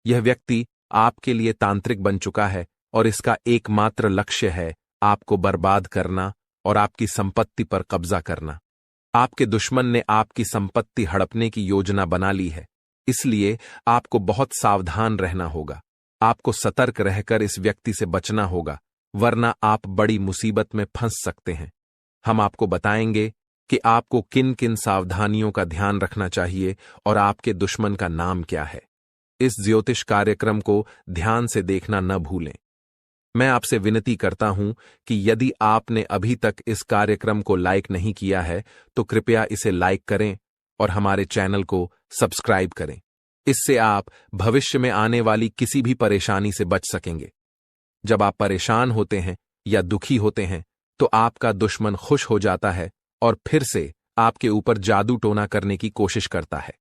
यह व्यक्ति आपके लिए तांत्रिक बन चुका है और इसका एकमात्र लक्ष्य है आपको बर्बाद करना और आपकी संपत्ति पर कब्जा करना। आपके दुश्मन ने आपकी संपत्ति हड़पने की योजना बना ली है, इसलिए आपको बहुत सावधान रहना होगा। आपको सतर्क रहकर इस व्यक्ति से बचना होगा, वरना आप बड़ी मुसीबत में फंस सकते हैं। हम आपको बताएंगे कि आपको किन किन सावधानियों का ध्यान रखना चाहिए और आपके दुश्मन का नाम क्या है। इस ज्योतिष कार्यक्रम को ध्यान से देखना न भूलें। मैं आपसे विनती करता हूं कि यदि आपने अभी तक इस कार्यक्रम को लाइक नहीं किया है तो कृपया इसे लाइक करें और हमारे चैनल को सब्सक्राइब करें। इससे आप भविष्य में आने वाली किसी भी परेशानी से बच सकेंगे। जब आप परेशान होते हैं या दुखी होते हैं तो आपका दुश्मन खुश हो जाता है और फिर से आपके ऊपर जादू टोना करने की कोशिश करता है।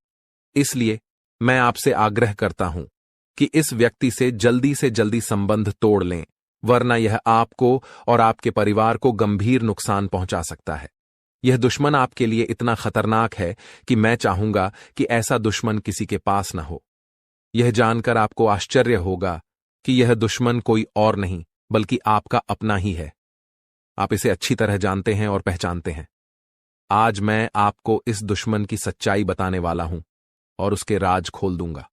इसलिए मैं आपसे आग्रह करता हूं कि इस व्यक्ति से जल्दी संबंध तोड़ लें, वरना यह आपको और आपके परिवार को गंभीर नुकसान पहुंचा सकता है। यह दुश्मन आपके लिए इतना खतरनाक है कि मैं चाहूंगा कि ऐसा दुश्मन किसी के पास न हो। यह जानकर आपको आश्चर्य होगा कि यह दुश्मन कोई और नहीं बल्कि आपका अपना ही है। आप इसे अच्छी तरह जानते हैं और पहचानते हैं। आज मैं आपको इस दुश्मन की सच्चाई बताने वाला हूं और उसके राज खोल दूंगा।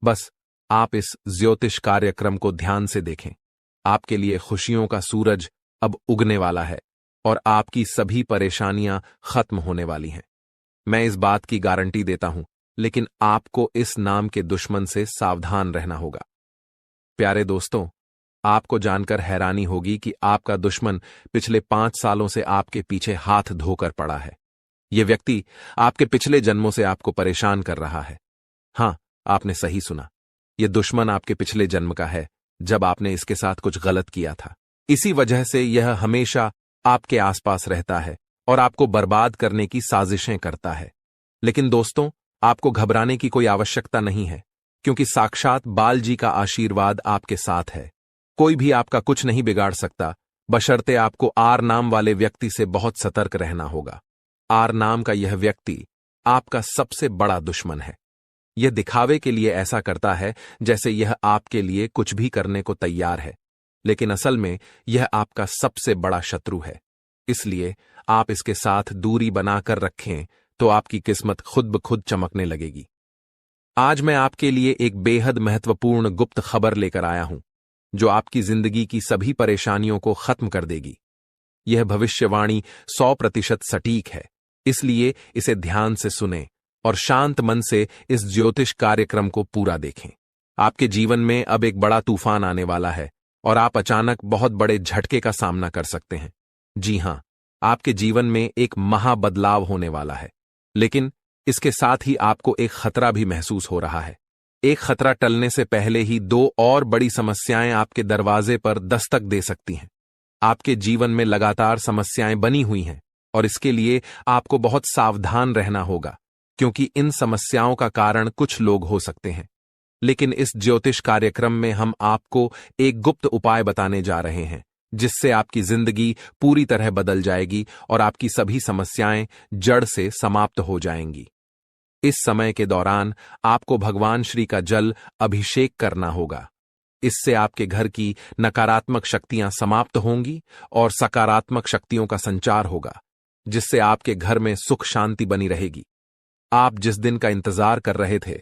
बस आप इस ज्योतिष कार्यक्रम को ध्यान से देखें। आपके लिए खुशियों का सूरज अब उगने वाला है और आपकी सभी परेशानियां खत्म होने वाली हैं। मैं इस बात की गारंटी देता हूं, लेकिन आपको इस नाम के दुश्मन से सावधान रहना होगा। प्यारे दोस्तों, आपको जानकर हैरानी होगी कि आपका दुश्मन पिछले 5 सालों से आपके पीछे हाथ धोकर पड़ा है। यह व्यक्ति आपके पिछले जन्मों से आपको परेशान कर रहा है। हां, आपने सही सुना। यह दुश्मन आपके पिछले जन्म का है, जब आपने इसके साथ कुछ गलत किया था। इसी वजह से यह हमेशा आपके आसपास रहता है और आपको बर्बाद करने की साजिशें करता है। लेकिन दोस्तों, आपको घबराने की कोई आवश्यकता नहीं है, क्योंकि साक्षात बाल जी का आशीर्वाद आपके साथ है। कोई भी आपका कुछ नहीं बिगाड़ सकता, बशर्ते आपको आर नाम वाले व्यक्ति से बहुत सतर्क रहना होगा। आर नाम का यह व्यक्ति आपका सबसे बड़ा दुश्मन है। यह दिखावे के लिए ऐसा करता है जैसे यह आपके लिए कुछ भी करने को तैयार है, लेकिन असल में यह आपका सबसे बड़ा शत्रु है। इसलिए आप इसके साथ दूरी बनाकर रखें तो आपकी किस्मत खुद ब खुद चमकने लगेगी। आज मैं आपके लिए एक बेहद महत्वपूर्ण गुप्त खबर लेकर आया हूं, जो आपकी जिंदगी की सभी परेशानियों को खत्म कर देगी। यह भविष्यवाणी 100% सटीक है इसलिए इसे ध्यान से सुनें और शांत मन से इस ज्योतिष कार्यक्रम को पूरा देखें। आपके जीवन में अब एक बड़ा तूफान आने वाला है और आप अचानक बहुत बड़े झटके का सामना कर सकते हैं। जी हां, आपके जीवन में एक महाबदलाव होने वाला है, लेकिन इसके साथ ही आपको एक खतरा भी महसूस हो रहा है। एक खतरा टलने से पहले ही दो और बड़ी समस्याएं आपके दरवाजे पर दस्तक दे सकती हैं। आपके जीवन में लगातार समस्याएं बनी हुई हैं और इसके लिए आपको बहुत सावधान रहना होगा, क्योंकि इन समस्याओं का कारण कुछ लोग हो सकते हैं। लेकिन इस ज्योतिष कार्यक्रम में हम आपको एक गुप्त उपाय बताने जा रहे हैं, जिससे आपकी जिंदगी पूरी तरह बदल जाएगी और आपकी सभी समस्याएं जड़ से समाप्त हो जाएंगी। इस समय के दौरान आपको भगवान श्री का जल अभिषेक करना होगा। इससे आपके घर की नकारात्मक शक्तियां समाप्त होंगी और सकारात्मक शक्तियों का संचार होगा, जिससे आपके घर में सुख शांति बनी रहेगी। आप जिस दिन का इंतजार कर रहे थे,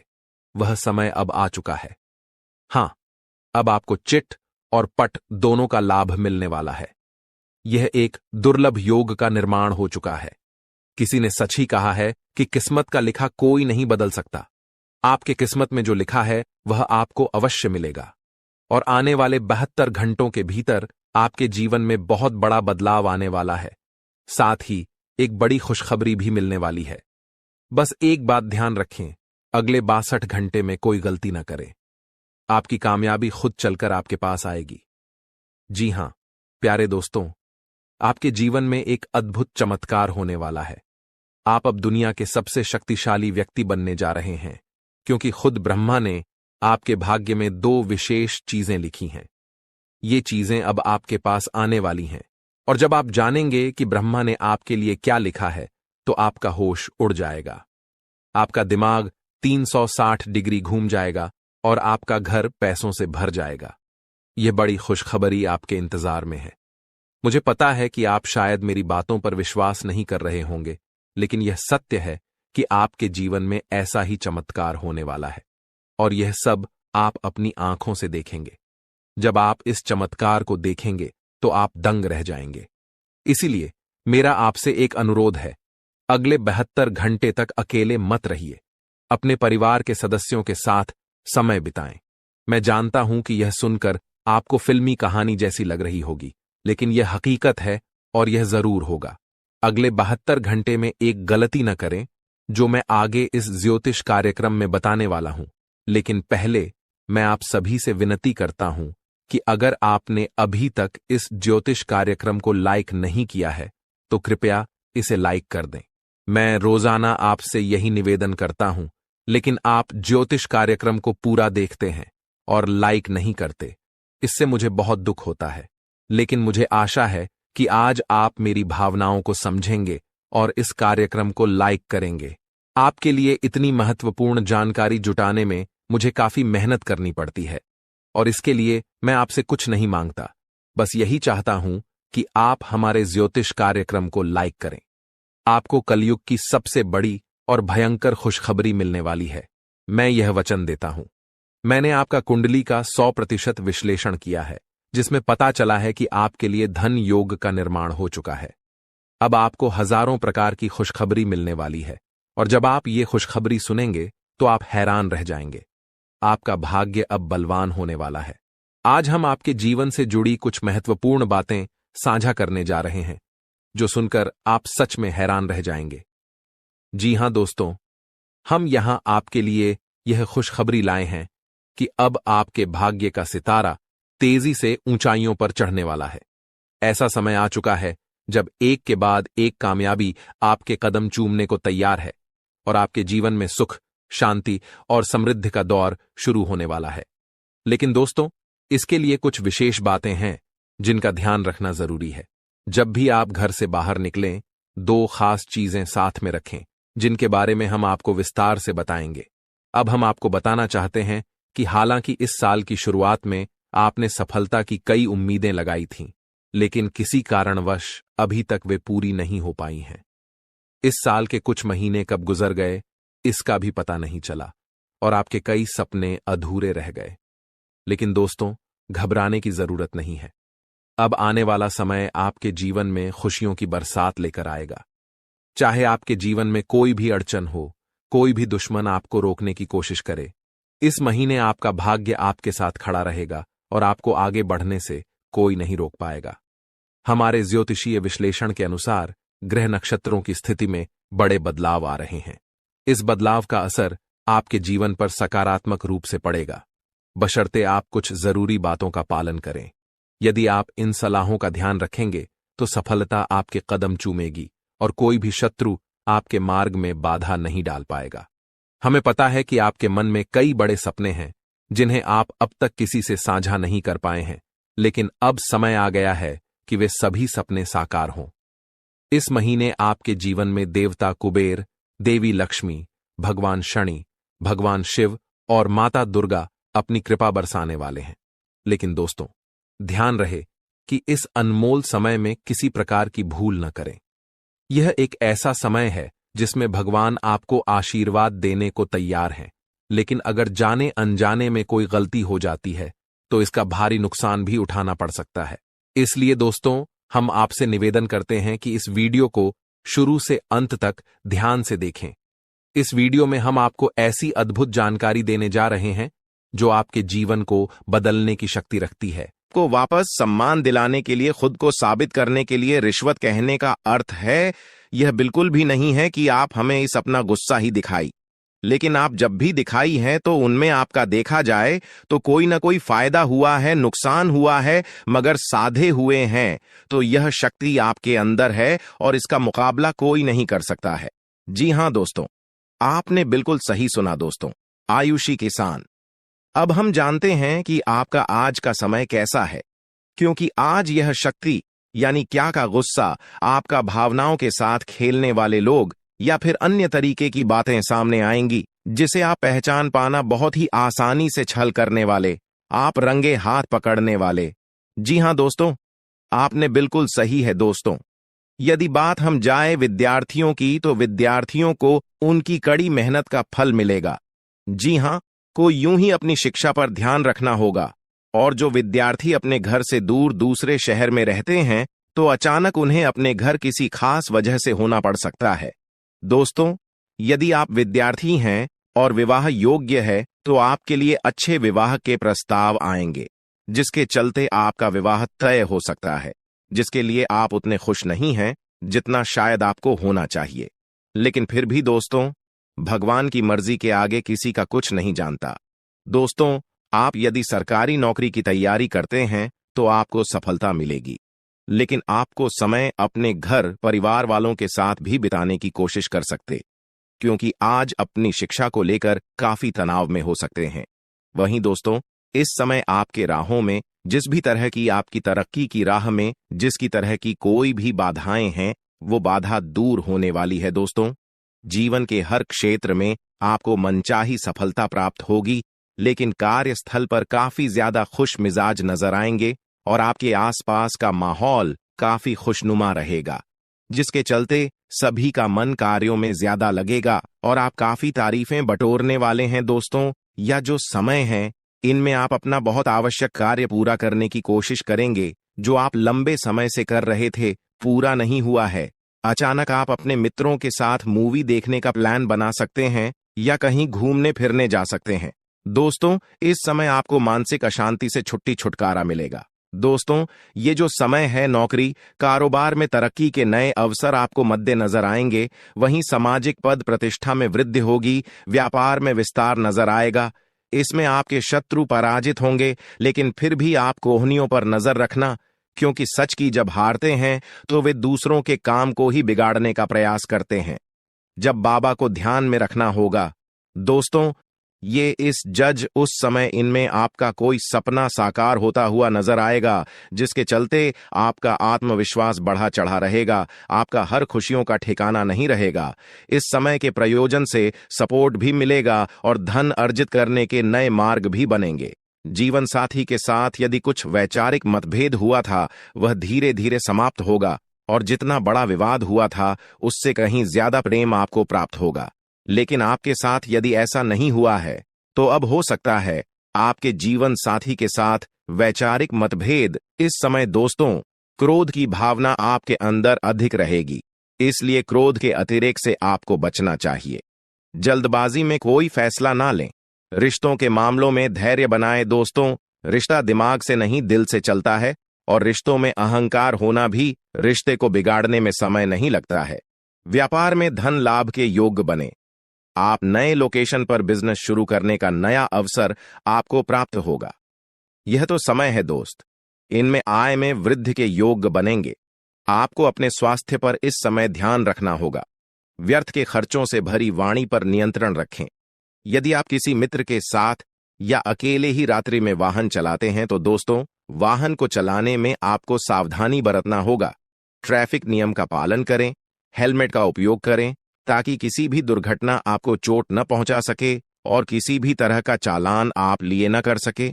वह समय अब आ चुका है। हां, अब आपको चिट और पट दोनों का लाभ मिलने वाला है। यह एक दुर्लभ योग का निर्माण हो चुका है। किसी ने सच ही कहा है कि किस्मत का लिखा कोई नहीं बदल सकता। आपके किस्मत में जो लिखा है वह आपको अवश्य मिलेगा और आने वाले 72 घंटों के भीतर आपके जीवन में बहुत बड़ा बदलाव आने वाला है। साथ ही एक बड़ी खुशखबरी भी मिलने वाली है। बस एक बात ध्यान रखें, अगले 62 घंटे में कोई गलती न करें। आपकी कामयाबी खुद चलकर आपके पास आएगी। जी हां, प्यारे दोस्तों, आपके जीवन में एक अद्भुत चमत्कार होने वाला है। आप अब दुनिया के सबसे शक्तिशाली व्यक्ति बनने जा रहे हैं, क्योंकि खुद ब्रह्मा ने आपके भाग्य में 2 विशेष चीजें लिखी हैं। ये चीजें अब आपके पास आने वाली हैं, और जब आप जानेंगे कि ब्रह्मा ने आपके लिए क्या लिखा है, तो आपका होश उड़ जाएगा। आपका दिमाग 360 डिग्री घूम जाएगा और आपका घर पैसों से भर जाएगा। यह बड़ी खुशखबरी आपके इंतजार में है। मुझे पता है कि आप शायद मेरी बातों पर विश्वास नहीं कर रहे होंगे, लेकिन यह सत्य है कि आपके जीवन में ऐसा ही चमत्कार होने वाला है, और यह सब आप अपनी आंखों से देखेंगे। जब आप इस चमत्कार को देखेंगे तो आप दंग रह जाएंगे। इसीलिए मेरा आपसे एक अनुरोध है, अगले 72 घंटे तक अकेले मत रहिए। अपने परिवार के सदस्यों के साथ समय बिताएं। मैं जानता हूं कि यह सुनकर आपको फिल्मी कहानी जैसी लग रही होगी, लेकिन यह हकीकत है और यह जरूर होगा। अगले 72 घंटे में एक गलती न करें, जो मैं आगे इस ज्योतिष कार्यक्रम में बताने वाला हूं। लेकिन पहले मैं आप सभी से विनती करता हूं कि अगर आपने अभी तक इस ज्योतिष कार्यक्रम को लाइक नहीं किया है, तो कृपया इसे लाइक कर दें। मैं रोजाना आपसे यही निवेदन करता हूं, लेकिन आप ज्योतिष कार्यक्रम को पूरा देखते हैं और लाइक नहीं करते। इससे मुझे बहुत दुख होता है, लेकिन मुझे आशा है कि आज आप मेरी भावनाओं को समझेंगे और इस कार्यक्रम को लाइक करेंगे। आपके लिए इतनी महत्वपूर्ण जानकारी जुटाने में मुझे काफी मेहनत करनी पड़ती है, और इसके लिए मैं आपसे कुछ नहीं मांगता, बस यही चाहता हूं कि आप हमारे ज्योतिष कार्यक्रम को लाइक करें। आपको कलयुग की सबसे बड़ी और भयंकर खुशखबरी मिलने वाली है। मैं यह वचन देता हूं। मैंने आपका कुंडली का 100% विश्लेषण किया है, जिसमें पता चला है कि आपके लिए धन योग का निर्माण हो चुका है। अब आपको हजारों प्रकार की खुशखबरी मिलने वाली है, और जब आप ये खुशखबरी सुनेंगे तो आप हैरान रह जाएंगे। आपका भाग्य अब बलवान होने वाला है। आज हम आपके जीवन से जुड़ी कुछ महत्वपूर्ण बातें साझा करने जा रहे हैं, जो सुनकर आप सच में हैरान रह जाएंगे। जी हां दोस्तों, हम यहां आपके लिए यह खुशखबरी लाए हैं कि अब आपके भाग्य का सितारा तेजी से ऊंचाइयों पर चढ़ने वाला है। ऐसा समय आ चुका है जब एक के बाद एक कामयाबी आपके कदम चूमने को तैयार है, और आपके जीवन में सुख, शांति और समृद्धि का दौर शुरू होने वाला है। लेकिन दोस्तों, इसके लिए कुछ विशेष बातें हैं जिनका ध्यान रखना जरूरी है। जब भी आप घर से बाहर निकलें, 2 खास चीजें साथ में रखें, जिनके बारे में हम आपको विस्तार से बताएंगे। अब हम आपको बताना चाहते हैं कि हालांकि इस साल की शुरुआत में आपने सफलता की कई उम्मीदें लगाई थीं, लेकिन किसी कारणवश अभी तक वे पूरी नहीं हो पाई हैं। इस साल के कुछ महीने कब गुजर गए, इसका भी पता नहीं चला, और आपके कई सपने अधूरे रह गए। लेकिन दोस्तों, घबराने की जरूरत नहीं है। अब आने वाला समय आपके जीवन में खुशियों की बरसात लेकर आएगा। चाहे आपके जीवन में कोई भी अड़चन हो, कोई भी दुश्मन आपको रोकने की कोशिश करे, इस महीने आपका भाग्य आपके साथ खड़ा रहेगा और आपको आगे बढ़ने से कोई नहीं रोक पाएगा। हमारे ज्योतिषीय विश्लेषण के अनुसार ग्रह नक्षत्रों की स्थिति में बड़े बदलाव आ रहे हैं। इस बदलाव का असर आपके जीवन पर सकारात्मक रूप से पड़ेगा, बशर्ते आप कुछ जरूरी बातों का पालन करें। यदि आप इन सलाहों का ध्यान रखेंगे तो सफलता आपके कदम चूमेगी और कोई भी शत्रु आपके मार्ग में बाधा नहीं डाल पाएगा। हमें पता है कि आपके मन में कई बड़े सपने हैं जिन्हें आप अब तक किसी से साझा नहीं कर पाए हैं, लेकिन अब समय आ गया है कि वे सभी सपने साकार हों। इस महीने आपके जीवन में देवता कुबेर, देवी लक्ष्मी, भगवान शनि, भगवान शिव और माता दुर्गा अपनी कृपा बरसाने वाले हैं। लेकिन दोस्तों, ध्यान रहे कि इस अनमोल समय में किसी प्रकार की भूल न करें। यह एक ऐसा समय है जिसमें भगवान आपको आशीर्वाद देने को तैयार हैं, लेकिन अगर जाने अनजाने में कोई गलती हो जाती है तो इसका भारी नुकसान भी उठाना पड़ सकता है। इसलिए दोस्तों, हम आपसे निवेदन करते हैं कि इस वीडियो को शुरू से अंत तक ध्यान से देखें। इस वीडियो में हम आपको ऐसी अद्भुत जानकारी देने जा रहे हैं जो आपके जीवन को बदलने की शक्ति रखती है। को वापस सम्मान दिलाने के लिए, खुद को साबित करने के लिए रिश्वत कहने का अर्थ है यह बिल्कुल भी नहीं है कि आप हमें इस अपना गुस्सा ही दिखाई, लेकिन आप जब भी दिखाई हैं तो उनमें आपका देखा जाए तो कोई ना कोई फायदा हुआ है, नुकसान हुआ है, मगर साधे हुए हैं तो यह शक्ति आपके अंदर है और इसका मुकाबला कोई नहीं कर सकता है। जी हां दोस्तों, आपने बिल्कुल सही सुना दोस्तों, आयुषी किसान। अब हम जानते हैं कि आपका आज का समय कैसा है, क्योंकि आज यह शक्ति यानी क्या का गुस्सा, आपका भावनाओं के साथ खेलने वाले लोग या फिर अन्य तरीके की बातें सामने आएंगी जिसे आप पहचान पाना बहुत ही आसानी से छल करने वाले, आप रंगे हाथ पकड़ने वाले। जी हां दोस्तों, आपने बिल्कुल सही है दोस्तों। यदि बात हम जाए विद्यार्थियों की, तो विद्यार्थियों को उनकी कड़ी मेहनत का फल मिलेगा। जी हां, को यूं ही अपनी शिक्षा पर ध्यान रखना होगा। और जो विद्यार्थी अपने घर से दूर दूसरे शहर में रहते हैं तो अचानक उन्हें अपने घर किसी खास वजह से होना पड़ सकता है। दोस्तों, यदि आप विद्यार्थी हैं और विवाह योग्य है तो आपके लिए अच्छे विवाह के प्रस्ताव आएंगे, जिसके चलते आपका विवाह तय हो सकता है, जिसके लिए आप उतने खुश नहीं हैं जितना शायद आपको होना चाहिए। लेकिन फिर भी दोस्तों, भगवान की मर्जी के आगे किसी का कुछ नहीं जानता। दोस्तों, आप यदि सरकारी नौकरी की तैयारी करते हैं तो आपको सफलता मिलेगी, लेकिन आपको समय अपने घर परिवार वालों के साथ भी बिताने की कोशिश कर सकते, क्योंकि आज अपनी शिक्षा को लेकर काफी तनाव में हो सकते हैं। वहीं दोस्तों, इस समय आपके राहों में जिस भी तरह की आपकी तरक्की की राह में जिसकी तरह की कोई भी बाधाएं हैं, वो बाधा दूर होने वाली है। दोस्तों, जीवन के हर क्षेत्र में आपको मनचाही सफलता प्राप्त होगी, लेकिन कार्यस्थल पर काफी ज्यादा खुश मिजाज नजर आएंगे और आपके आसपास का माहौल काफी खुशनुमा रहेगा, जिसके चलते सभी का मन कार्यों में ज्यादा लगेगा और आप काफी तारीफें बटोरने वाले हैं। दोस्तों, यह जो समय है इनमें आप अपना बहुत आवश्यक कार्य पूरा करने की कोशिश करेंगे जो आप लंबे समय से कर रहे थे, पूरा नहीं हुआ है। अचानक आप अपने मित्रों के साथ मूवी देखने का प्लान बना सकते हैं या कहीं घूमने फिरने जा सकते हैं। दोस्तों, इस समय आपको मानसिक अशांति से छुटकारा मिलेगा। दोस्तों, ये जो समय है, नौकरी कारोबार में तरक्की के नए अवसर आपको मद्देनजर आएंगे, वहीं सामाजिक पद प्रतिष्ठा में वृद्धि होगी, व्यापार में विस्तार नजर आएगा। इसमें आपके शत्रु पराजित होंगे, लेकिन फिर भी आप कोहनियों पर नजर रखना, क्योंकि सच की जब हारते हैं तो वे दूसरों के काम को ही बिगाड़ने का प्रयास करते हैं। जब बाबा को ध्यान में रखना होगा। दोस्तों, ये इस जज उस समय इनमें आपका कोई सपना साकार होता हुआ नजर आएगा, जिसके चलते आपका आत्मविश्वास बढ़ा चढ़ा रहेगा, आपका हर खुशियों का ठिकाना नहीं रहेगा। इस समय के प्रयोजन से सपोर्ट भी मिलेगा और धन अर्जित करने के नए मार्ग भी बनेंगे। जीवन साथी के साथ यदि कुछ वैचारिक मतभेद हुआ था, वह धीरे धीरे समाप्त होगा और जितना बड़ा विवाद हुआ था उससे कहीं ज्यादा प्रेम आपको प्राप्त होगा। लेकिन आपके साथ यदि ऐसा नहीं हुआ है तो अब हो सकता है आपके जीवन साथी के साथ वैचारिक मतभेद। इस समय दोस्तों, क्रोध की भावना आपके अंदर अधिक रहेगी, इसलिए क्रोध के अतिरेक से आपको बचना चाहिए। जल्दबाजी में कोई फैसला ना लें। रिश्तों के मामलों में धैर्य बनाएं दोस्तों। रिश्ता दिमाग से नहीं दिल से चलता है और रिश्तों में अहंकार होना भी रिश्ते को बिगाड़ने में समय नहीं लगता है। व्यापार में धन लाभ के योग्य बने। आप नए लोकेशन पर बिजनेस शुरू करने का नया अवसर आपको प्राप्त होगा। यह तो समय है दोस्त, इनमें आय में वृद्धि के योग्य बनेंगे। आपको अपने स्वास्थ्य पर इस समय ध्यान रखना होगा। व्यर्थ के खर्चों से भरी वाणी पर नियंत्रण रखें। यदि आप किसी मित्र के साथ या अकेले ही रात्रि में वाहन चलाते हैं तो दोस्तों, वाहन को चलाने में आपको सावधानी बरतना होगा। ट्रैफिक नियम का पालन करें, हेलमेट का उपयोग करें ताकि किसी भी दुर्घटना आपको चोट न पहुंचा सके और किसी भी तरह का चालान आप लिए न कर सके।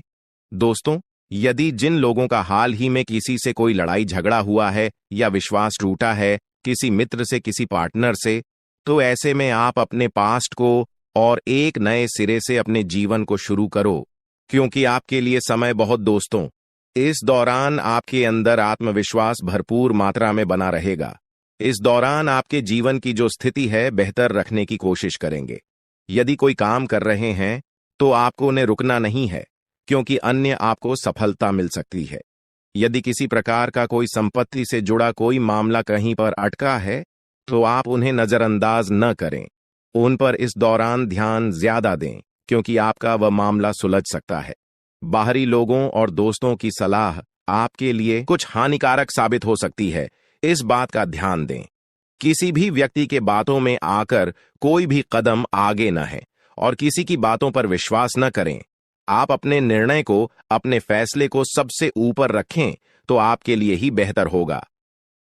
दोस्तों, यदि जिन लोगों का हाल ही में किसी से कोई लड़ाई झगड़ा हुआ है या विश्वास टूटा है, किसी मित्र से, किसी पार्टनर से, तो ऐसे में आप अपने पास्ट को और एक नए सिरे से अपने जीवन को शुरू करो, क्योंकि आपके लिए समय बहुत दोस्तों। इस दौरान आपके अंदर आत्मविश्वास भरपूर मात्रा में बना रहेगा। इस दौरान आपके जीवन की जो स्थिति है बेहतर रखने की कोशिश करेंगे। यदि कोई काम कर रहे हैं तो आपको उन्हें रुकना नहीं है, क्योंकि अन्य आपको सफलता मिल सकती है। यदि किसी प्रकार का कोई संपत्ति से जुड़ा कोई मामला कहीं पर अटका है तो आप उन्हें नजरअंदाज न करें। उन पर इस दौरान ध्यान ज्यादा दें, क्योंकि आपका वह मामला सुलझ सकता है। बाहरी लोगों और दोस्तों की सलाह आपके लिए कुछ हानिकारक साबित हो सकती है, इस बात का ध्यान दें। किसी भी व्यक्ति के बातों में आकर कोई भी कदम आगे न है और किसी की बातों पर विश्वास न करें। आप अपने निर्णय को, अपने फैसले को सबसे ऊपर रखें तो आपके लिए ही बेहतर होगा।